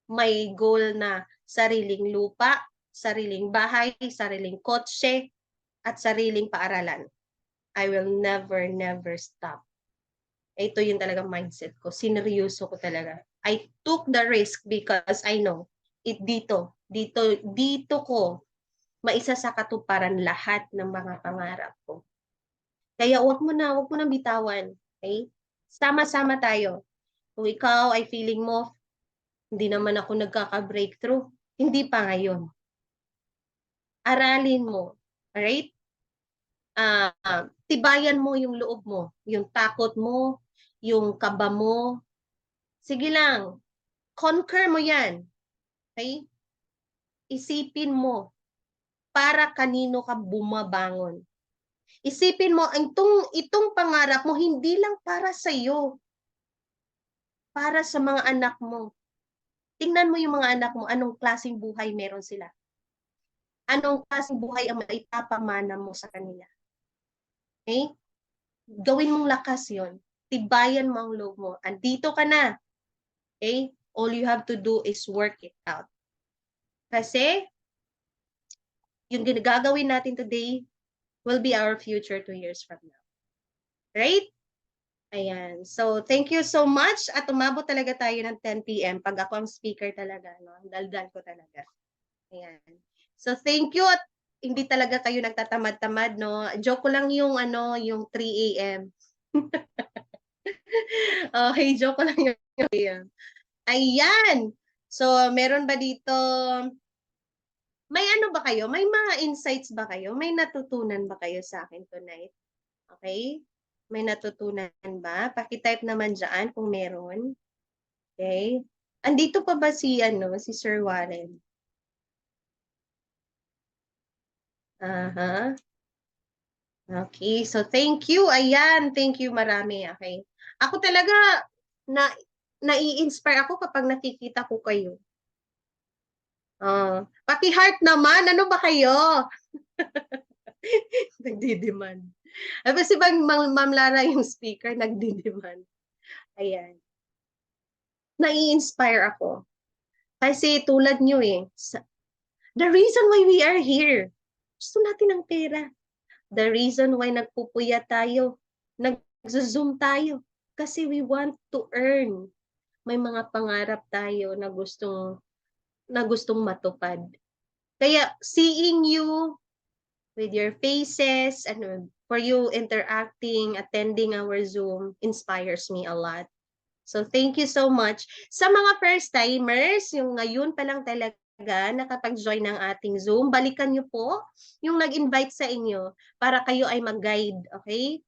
my goal na sariling lupa, sariling bahay, sariling kotse, at sariling paaralan. I will never stop. Ito yung talagang mindset ko. Sineryoso ko talaga. I took the risk because I know dito ko maisa sa katuparan lahat ng mga pangarap ko. Kaya wag mo na bitawan. Okay? Sama-sama tayo. Kung ikaw ay feeling mo, hindi naman ako nagkaka-breakthrough, hindi pa ngayon. Aralin mo. Alright? Tibayan mo yung loob mo, yung takot mo, yung kaba mo. Sige lang, conquer mo yan. Okay? Isipin mo, para kanino ka bumabangon. Isipin mo, itong pangarap mo, hindi lang para sa iyo. Para sa mga anak mo. Tingnan mo yung mga anak mo, anong klaseng buhay meron sila. Anong klaseng buhay ang maipapamana mo sa kanila. Okay? Gawin mong lakas yon. Tibayan mo ang loob mo. Andito ka na. Okay? All you have to do is work it out. Kasi, yung gagawin natin today will be our future 2 years from now. Right? Ayan. So, thank you so much. At umabot talaga tayo ng 10 p.m. pag ako ang speaker talaga. No? Daldal ko talaga. Ayan. So thank you at hindi talaga kayo nagtatamad-tamad, no? Joke ko lang yung ano, yung 3 a.m. Okay, joke ko lang yung 3 a.m. Ayan. So, meron ba dito, may ano ba kayo? May mga insights ba kayo? May natutunan ba kayo sa akin tonight? Okay? May natutunan ba? Paki-type naman diyan kung meron. Okay? Andito pa ba si ano, si Sir Warren? Aha. Okay, so thank you. Ayan, thank you marami. Okay. Ako talaga na nai-inspire ako kapag nakikita ko kayo. Pati heart naman, ano ba kayo? Nagdi-demand. Si bang Ma'am Lara yung speaker, nagdi-demand. Ayan. Nai-inspire ako. Kasi tulad nyo eh, the reason why we are here, gusto natin ng pera. The reason why nagpupuya tayo, nag-zoom tayo, kasi we want to earn. May mga pangarap tayo na gustong matupad. Kaya seeing you with your faces and for you interacting, attending our Zoom inspires me a lot. So thank you so much. Sa mga first timers, yung ngayon pa lang talaga nakapag-join ng ating Zoom, balikan niyo po yung nag-invite sa inyo para kayo ay mag-guide, okay?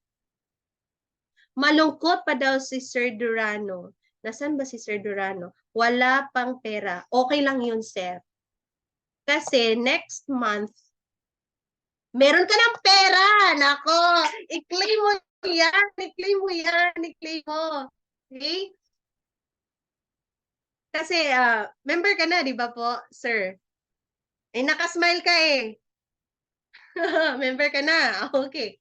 Malungkot pa daw si Sir Durano. Nasaan ba si Sir Durano? Wala pang pera. Okay lang yun, sir. Kasi next month, meron ka ng pera. Nako, i-claim mo yan. I-claim mo yan. I-claim mo. Okay? Kasi, member ka na, di ba po, sir? Eh, nakasmile ka eh. Member ka na. Okay.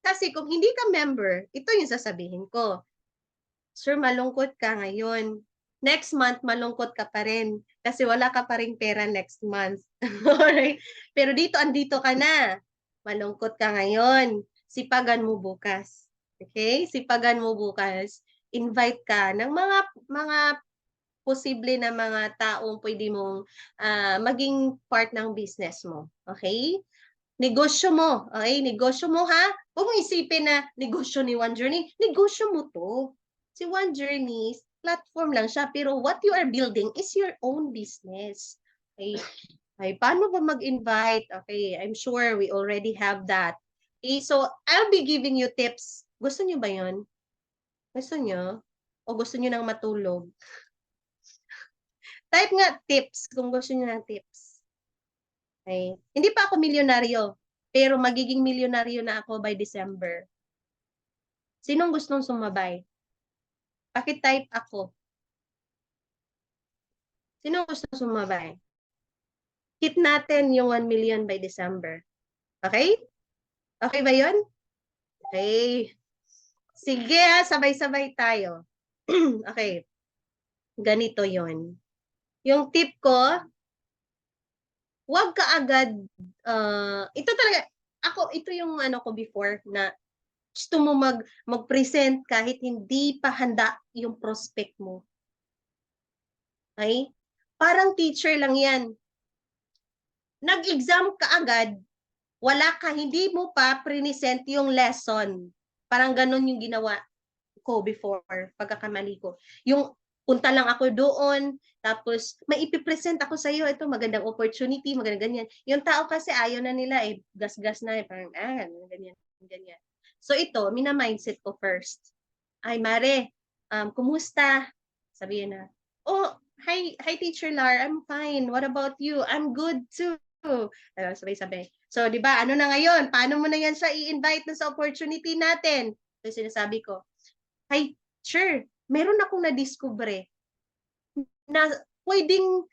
Kasi kung hindi ka member, ito yung sasabihin ko. Sir, malungkot ka ngayon. Next month, malungkot ka pa rin. Kasi wala ka pa rin pera next month. Alright? Pero dito, andito ka na. Malungkot ka ngayon. Sipagan mo bukas. Okay? Sipagan mo bukas. Invite ka ng mga posible na mga taong pwede mong maging part ng business mo. Okay? Negosyo mo. Okay? Negosyo mo ha? Huwag mong isipin na negosyo ni One Journey. Negosyo mo to. Si One Journey, platform lang siya. Pero what you are building is your own business. Okay? Okay, paano ba mag-invite? Okay, I'm sure we already have that. Okay, so I'll be giving you tips. Gusto niyo ba yon? Gusto niyo? O gusto niyo nang matulog? Type nga tips kung gusto niyo ng tips. Okay. Hindi pa ako milyonaryo, pero magiging milyonaryo na ako by December. Sinong gustong sumabay? Paki-type ako. Sinong gustong sumabay? Hit natin yung 1 million by December. Okay? Okay ba yun? Okay. Sige, sabay-sabay tayo. Okay. Ganito yon. Yung tip ko, huwag ka agad, ito talaga, ito yung ano ko before na gusto mo mag-present kahit hindi pa handa yung prospect mo. Okay? Parang teacher lang yan. Nag-exam ka agad, wala ka, hindi mo pa present yung lesson. Parang ganun yung ginawa ko before, pagkakamali ko. Yung punta lang ako doon, tapos may ipipresent ako sa iyo, ito magandang opportunity, magandang ganyan. Yung tao kasi ayaw na nila eh, gas-gas na eh, parang ganyan, ganyan. So ito, mina-mindset ko first. Ay, Mare, kumusta? Sabihin na, oh, hi Teacher Lar, I'm fine. What about you? I'm good too. Sabay-sabay. So, di ba, ano na ngayon? Paano mo na yan siya i-invite na sa opportunity natin? So, sinasabi ko, hi, sure, meron akong na-discover na pwedeng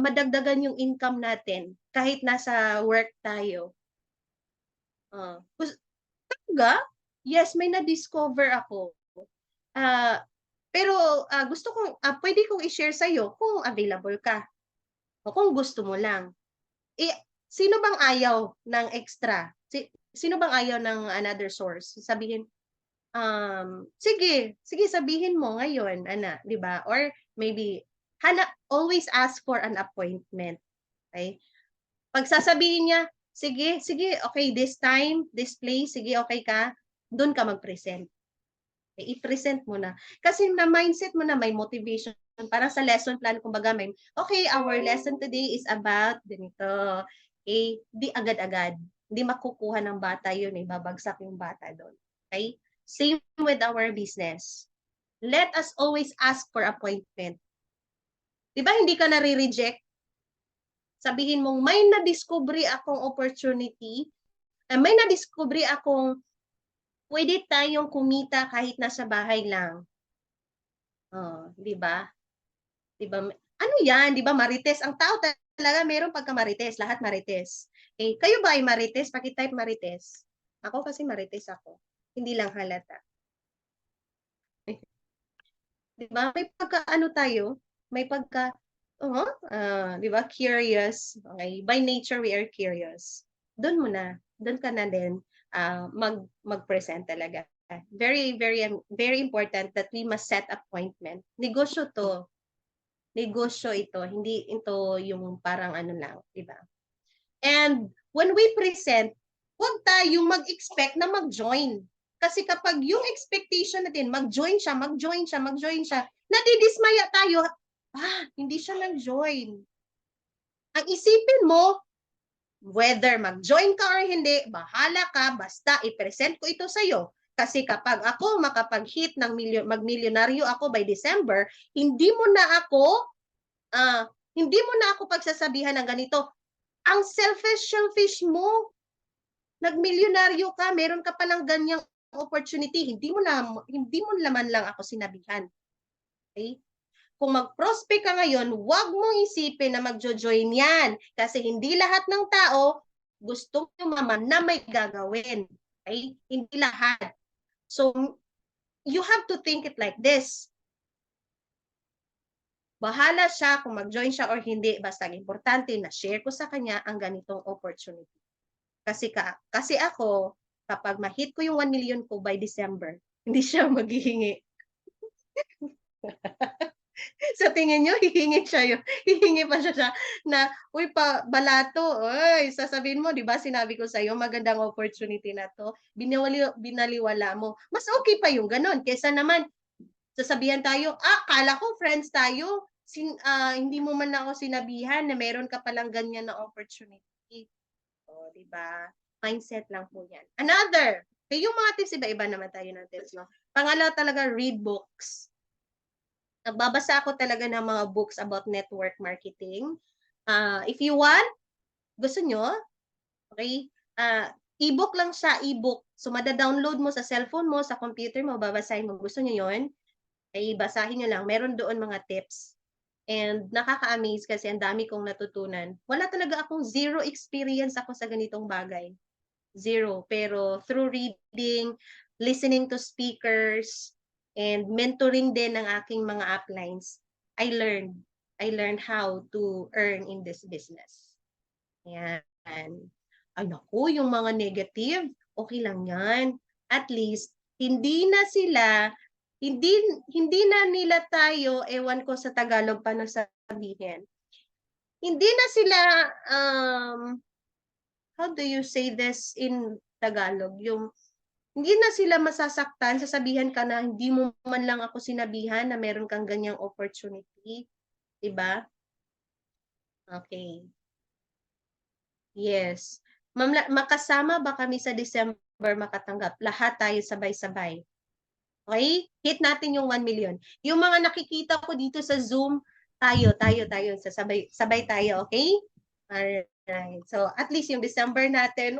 madagdagan yung income natin kahit nasa work tayo. Talaga? Yes, may na-discover ako. Pero gusto kong, pwede kong i-share sa'yo kung available ka. O kung gusto mo lang. Sino bang ayaw ng extra? Sino bang ayaw ng another source? Sabihin, sige sabihin mo ngayon, ana, 'di ba? Or maybe always ask for an appointment. Okay? Pag sasabihin niya, sige, sige, okay, this time, this place, sige, okay ka, doon ka mag-present. Okay, i-present mo na. Kasi na mindset mo na may motivation. Parang sa lesson plan, kumbaga may, okay, our lesson today is about ganito. Okay, di agad-agad. Hindi makukuha ng bata yun, babagsak yung bata doon. Okay? Same with our business. Let us always ask for appointment. Di ba hindi ka nare-reject? Sabihin mong may na-discovery akong opportunity, may na-discovery akong pwede tayong kumita kahit nasa bahay lang. Oh, di ba? Di ba? Ano yan? Di ba marites? Ang tao talaga meron pagka marites. Lahat marites. Okay? Kayo ba ay marites? Paki-type marites. Ako kasi marites ako. Hindi lang halata. Di ba? May pagka ano tayo? May pagka di ba? Curious. Okay. By nature, we are curious. Doon mo na. Doon ka na din mag-present talaga. Very, very, very important that we must set appointment. Negosyo to. Negosyo ito. Hindi ito yung parang ano lang. Di ba? And when we present, huwag tayong mag-expect na mag-join. Kasi kapag yung expectation natin, mag-join siya, mag-join siya, mag-join siya, nadidismaya tayo, hindi siya nag-join. Ang isipin mo, whether mag-join ka or hindi, bahala ka, basta i-present ko ito sa'yo. Kasi kapag ako makapag-hit ng mag-milyonaryo ako by December, hindi mo na ako pagsasabihan ng ganito. Ang selfish mo, nag-milyonaryo ka, meron ka palang ganyang opportunity, hindi mo naman lang ako sinabihan. Okay? Kung mag-prospect ka ngayon, huwag mong isipin na magjo-join yan. Kasi hindi lahat ng tao gusto umaman na may gagawin. Okay? Hindi lahat. So, you have to think it like this. Bahala siya kung mag-join siya or hindi. Basta importante na share ko sa kanya ang ganitong opportunity. Kasi ako, kapag ma-hit ko yung 1 million ko by December, hindi siya maghihingi. Sa tingin nyo, hihingi pa siya na, uy, balato, uy, sasabihin mo, di ba, sinabi ko sa'yo, magandang opportunity na to, binaliwala mo. Mas okay pa yung ganun, kesa naman, sasabihan tayo, kala ko friends tayo, hindi mo man ako sinabihan na meron ka palang ganyan na opportunity. O, di ba? Mindset lang po yan. Another, yung mga tips, iba-iba naman tayo ng tips, no? Pangalawa talaga, read books. Nagbabasa ako talaga ng mga books about network marketing. If you want, gusto nyo, okay, e-book lang siya, e-book. So, mada-download mo sa cellphone mo, sa computer mo, babasahin mo. Gusto nyo yun? Ay, basahin nyo lang. Meron doon mga tips. And nakaka-amaze kasi ang dami kong natutunan. Wala talaga akong zero experience ako sa ganitong bagay. Zero. Pero through reading, listening to speakers, and mentoring din ng aking mga uplines, I learned how to earn in this business. Ayan. Ay naku, yung mga negative, okay lang yan. At least, hindi na nila tayo, ewan ko sa Tagalog pa sabihin. Hindi na sila, how do you say this in Tagalog? Hindi na sila masasaktan, sasabihan ka na hindi mo man lang ako sinabihan na meron kang ganyang opportunity. Diba? Okay. Yes. Makasama ba kami sa December makatanggap? Lahat tayo sabay-sabay. Okay? Hit natin yung 1 million. Yung mga nakikita ko dito sa Zoom, tayo. Sabay tayo, okay? Alright. So, at least yung December natin,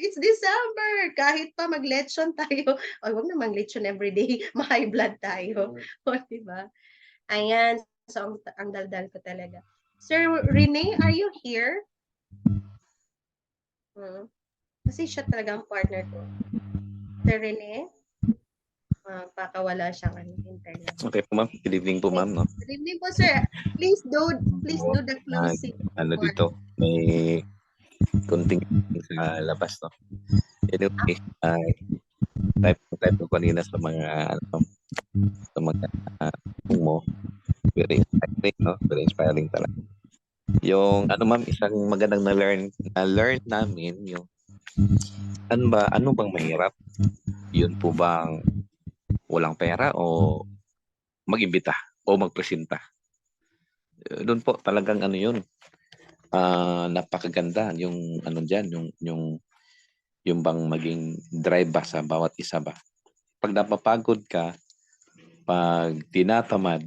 it's December. Kahit pa mag-lechon tayo. Huwag na mag-lechon everyday. Ma-high blood tayo. O, diba? Ayan. So, ang daldal ko talaga. Sir Rene, are you here? Kasi siya talaga ang partner ko. Sir Rene? Pakawala siyang internet. Okay po, ma'am. Good evening po, ma'am. No? Good evening po, sir. Please do the closing. Dito, may kunting sa labas, no? Anyway, type ko kanina sa mga mo. Very inspiring, no? Very inspiring talaga. Yung ano ma'am, isang magandang na learn namin yung ano bang mahirap? Yun po bang walang pera o mag-imbita o magpresenta? Doon po talagang ano yun, napakaganda yung ano diyan, yung bang maging drive ba sa bawat isa ba. Pag napapagod ka, pag tinatamad,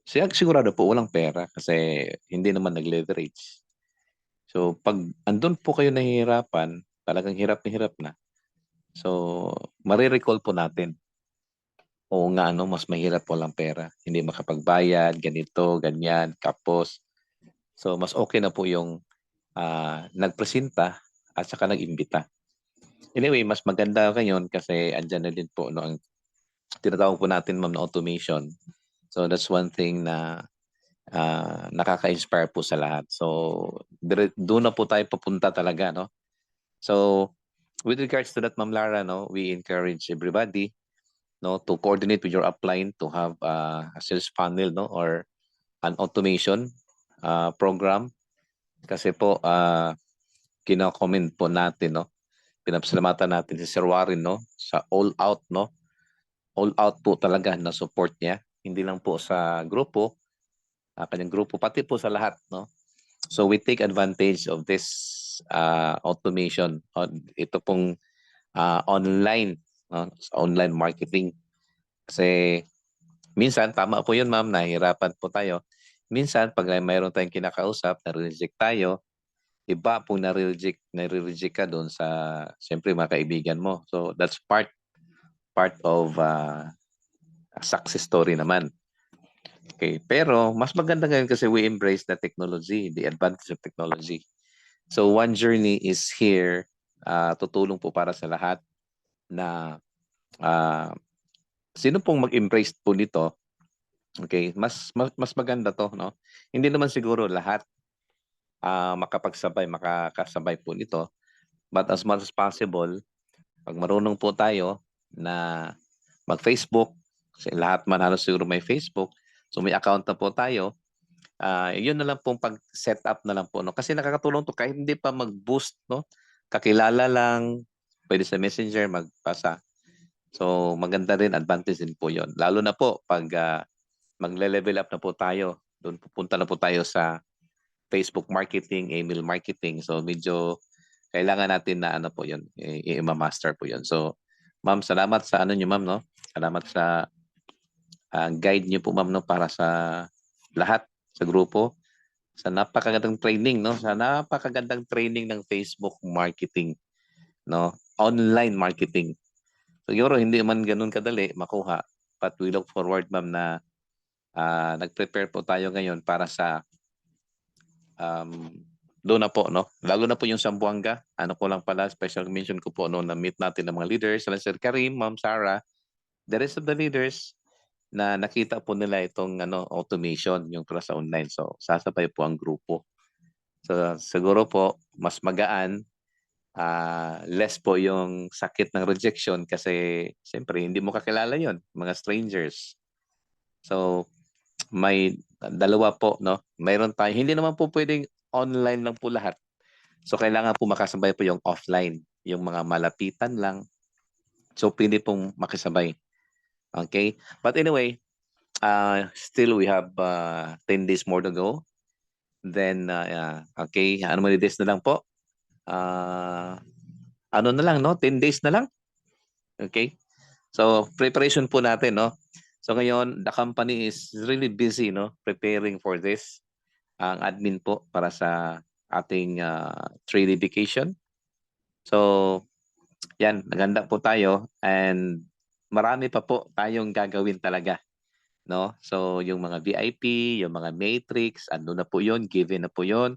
sigurado po walang pera kasi hindi naman nag-leverage. So pag andun po kayo nahihirapan, talagang hirap na hirap na. So marirecall po natin, oo nga ano, mas mahirap walang pera. Hindi makapagbayad, ganito, ganyan, kapos. So mas okay na po yung nagpresenta at saka nag-imbita. Anyway, mas maganda ngayon kasi andyan na din po no, ang tinatawag po natin ma'am na automation. So that's one thing na nakaka-inspire po sa lahat. So doon na po tayo papunta talaga, no? So with regards to that, Ma'am Lara, no, we encourage everybody, no, to coordinate with your upline to have a sales funnel, no, or an automation program. Kasi po, kina-comment po natin, no, pinapasalamatan natin si Sir Warren, no, sa all out, no, all out po talaga na support niya. Hindi lang po sa grupo, kanyang grupo, pati po sa lahat, no. So we take advantage of this automation. Ito pong online, no, online marketing. Kasi minsan, tama po yun ma'am, nahihirapan po tayo. Minsan, pag mayroon tayong kinakausap, na-reject tayo, iba po nare-reject ka doon sa, siyempre, mga kaibigan mo. So that's part of a success story naman. Okay, pero mas maganda ngayon kasi we embrace the technology, the advantage of technology. So One Journey is here, tutulong po para sa lahat na sino pong mag-embrace po nito. Okay, mas maganda to, no? Hindi naman siguro lahat makakasabay po nito, but as much as possible, pag marunong po tayo na mag-Facebook, kasi lahat man halos siguro may Facebook, so may account na po tayo, yun na lang pong pag-set up na lang po, no? Kasi nakakatulong to kahit hindi pa mag-boost, no? Kakilala lang, pwede sa Messenger magpasa. So maganda rin, advantage din po yon. Lalo na po pag magle-level up na po tayo, doon pupunta na po tayo sa Facebook marketing, email marketing. So medyo kailangan natin na ano po 'yon, i-master po 'yon. So ma'am, salamat sa ano niyo ma'am, no? Salamat sa guide niyo po ma'am, no, para sa lahat sa grupo. Sa napakagandang training, no? Sa napakagandang training ng Facebook marketing, no? Online marketing. Siguro hindi man ganoon kadali makuha, but we look forward ma'am na nag-prepare po tayo ngayon para sa um, doon na po, no? Lalo na po yung Sambuanga. Ano ko lang pala, special mention ko po, no, na-meet natin ng mga leaders, Sir Karim, Ma'am Sarah, the rest of the leaders na nakita po nila itong ano automation, yung para sa online. So, sasabay po ang grupo. So, siguro po, mas magaan, less po yung sakit ng rejection kasi siyempre hindi mo kakilala yon, mga strangers. So, may dalawa po, no? Mayroon tayo, hindi naman po pwedeng online lang po lahat. So kailangan po makasabay po yung offline, yung mga malapitan lang. So pwede pong makisabay. Okay? But anyway, still we have 10 days more to go. Then, okay, ano many days na lang po? Ano na lang, no? 10 days na lang. Okay? So preparation po natin, no? So ngayon, the company is really busy, no? Preparing for this. Ang admin po para sa ating 3-day vacation. So, yan, naganda po tayo and marami pa po tayong gagawin talaga, no? So, yung mga VIP, yung mga matrix, ano na po 'yon, given na po 'yon.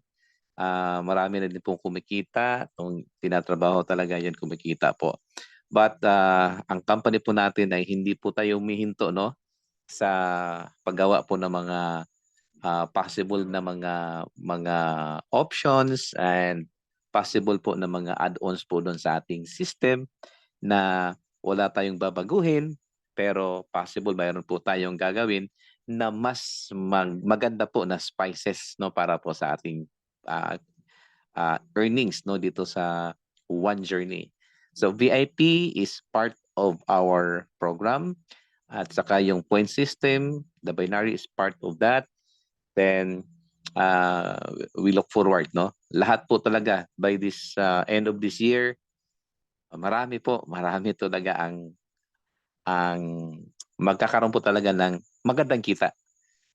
Marami na din pong kumikita, kung tinatrabaho talaga 'yan kumikita po. But ang company po natin ay hindi po tayo humihinto, no, sa paggawa po ng mga possible na mga options and possible po na mga add-ons po doon sa ating system na wala tayong babaguhin pero possible mayroon po tayong gagawin na mas maganda po na spices, no, para po sa ating earnings, no, dito sa One Journey. So VIP is part of our program, at saka yung point system, the binary is part of that. Then we look forward, no, lahat po talaga by this end of this year, marami talaga ang magkakaroon po talaga ng magandang kita.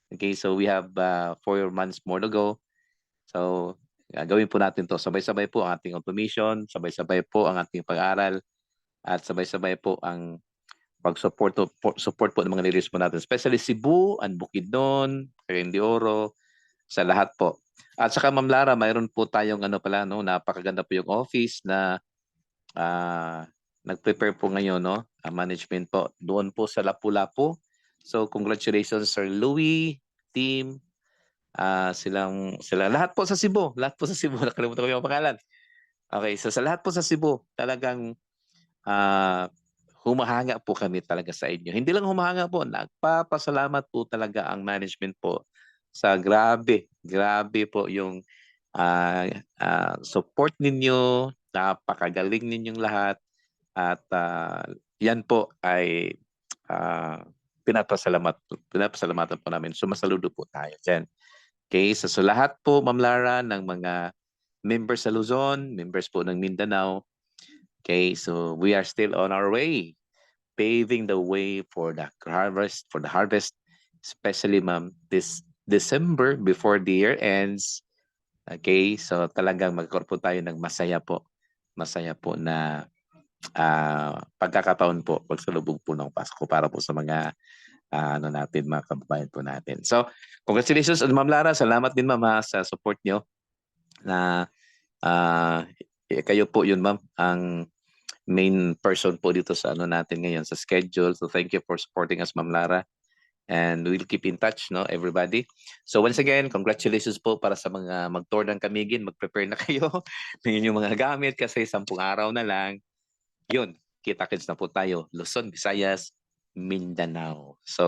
Okay, so we have 4 months more to go. So gawin po natin to. Sabay-sabay po ang ating automation, sabay-sabay po ang ating pag-aral, at sabay-sabay po ang pag-support po ng mga leaders po natin. Especially Cebu and Bukidnon, Cagayan de Oro, sa lahat po. At saka Ma'am Lara, mayroon po tayong no, napakaganda po yung office na nag-prepare po ngayon, no, management po doon po sa Lapu-Lapu. So congratulations Sir Louis, team, sila lahat po sa Cebu, nakalimutan ko yung pangalan. Okay, so sa lahat po sa Cebu, talagang humahanga po kami talaga sa inyo. Hindi lang humahanga po, nagpapasalamat po talaga ang management po sa grabe po yung support ninyo, napakagaling ninyong lahat, at yan po ay pinapasalamatan po namin. Sumasaludo po tayo dyan. Okay, so sa lahat po, Ma'am Lara, ng mga members sa Luzon, members po ng Mindanao, okay, so we are still on our way, paving the way for the harvest, especially, ma'am, this December before the year ends. Okay, so talagang magkaroon po tayo ng masaya po na pagkakataon po, pagsalubog po ng Pasko para po sa mga mga kababayan po natin. So, congratulations, Ma'am Lara. Salamat din, ma'am, sa support nyo na kayo po yun, ma'am, ang main person po dito sa natin ngayon sa schedule. So thank you for supporting us, Ma'am Lara. And we'll keep in touch, no, everybody. So once again, congratulations po para sa mga mag-tour ng Camiguin. Mag-prepare na kayo ng inyong mga gamit kasi 10 araw na lang. Yun, kita-kits na po tayo. Luzon, Visayas, Mindanao. So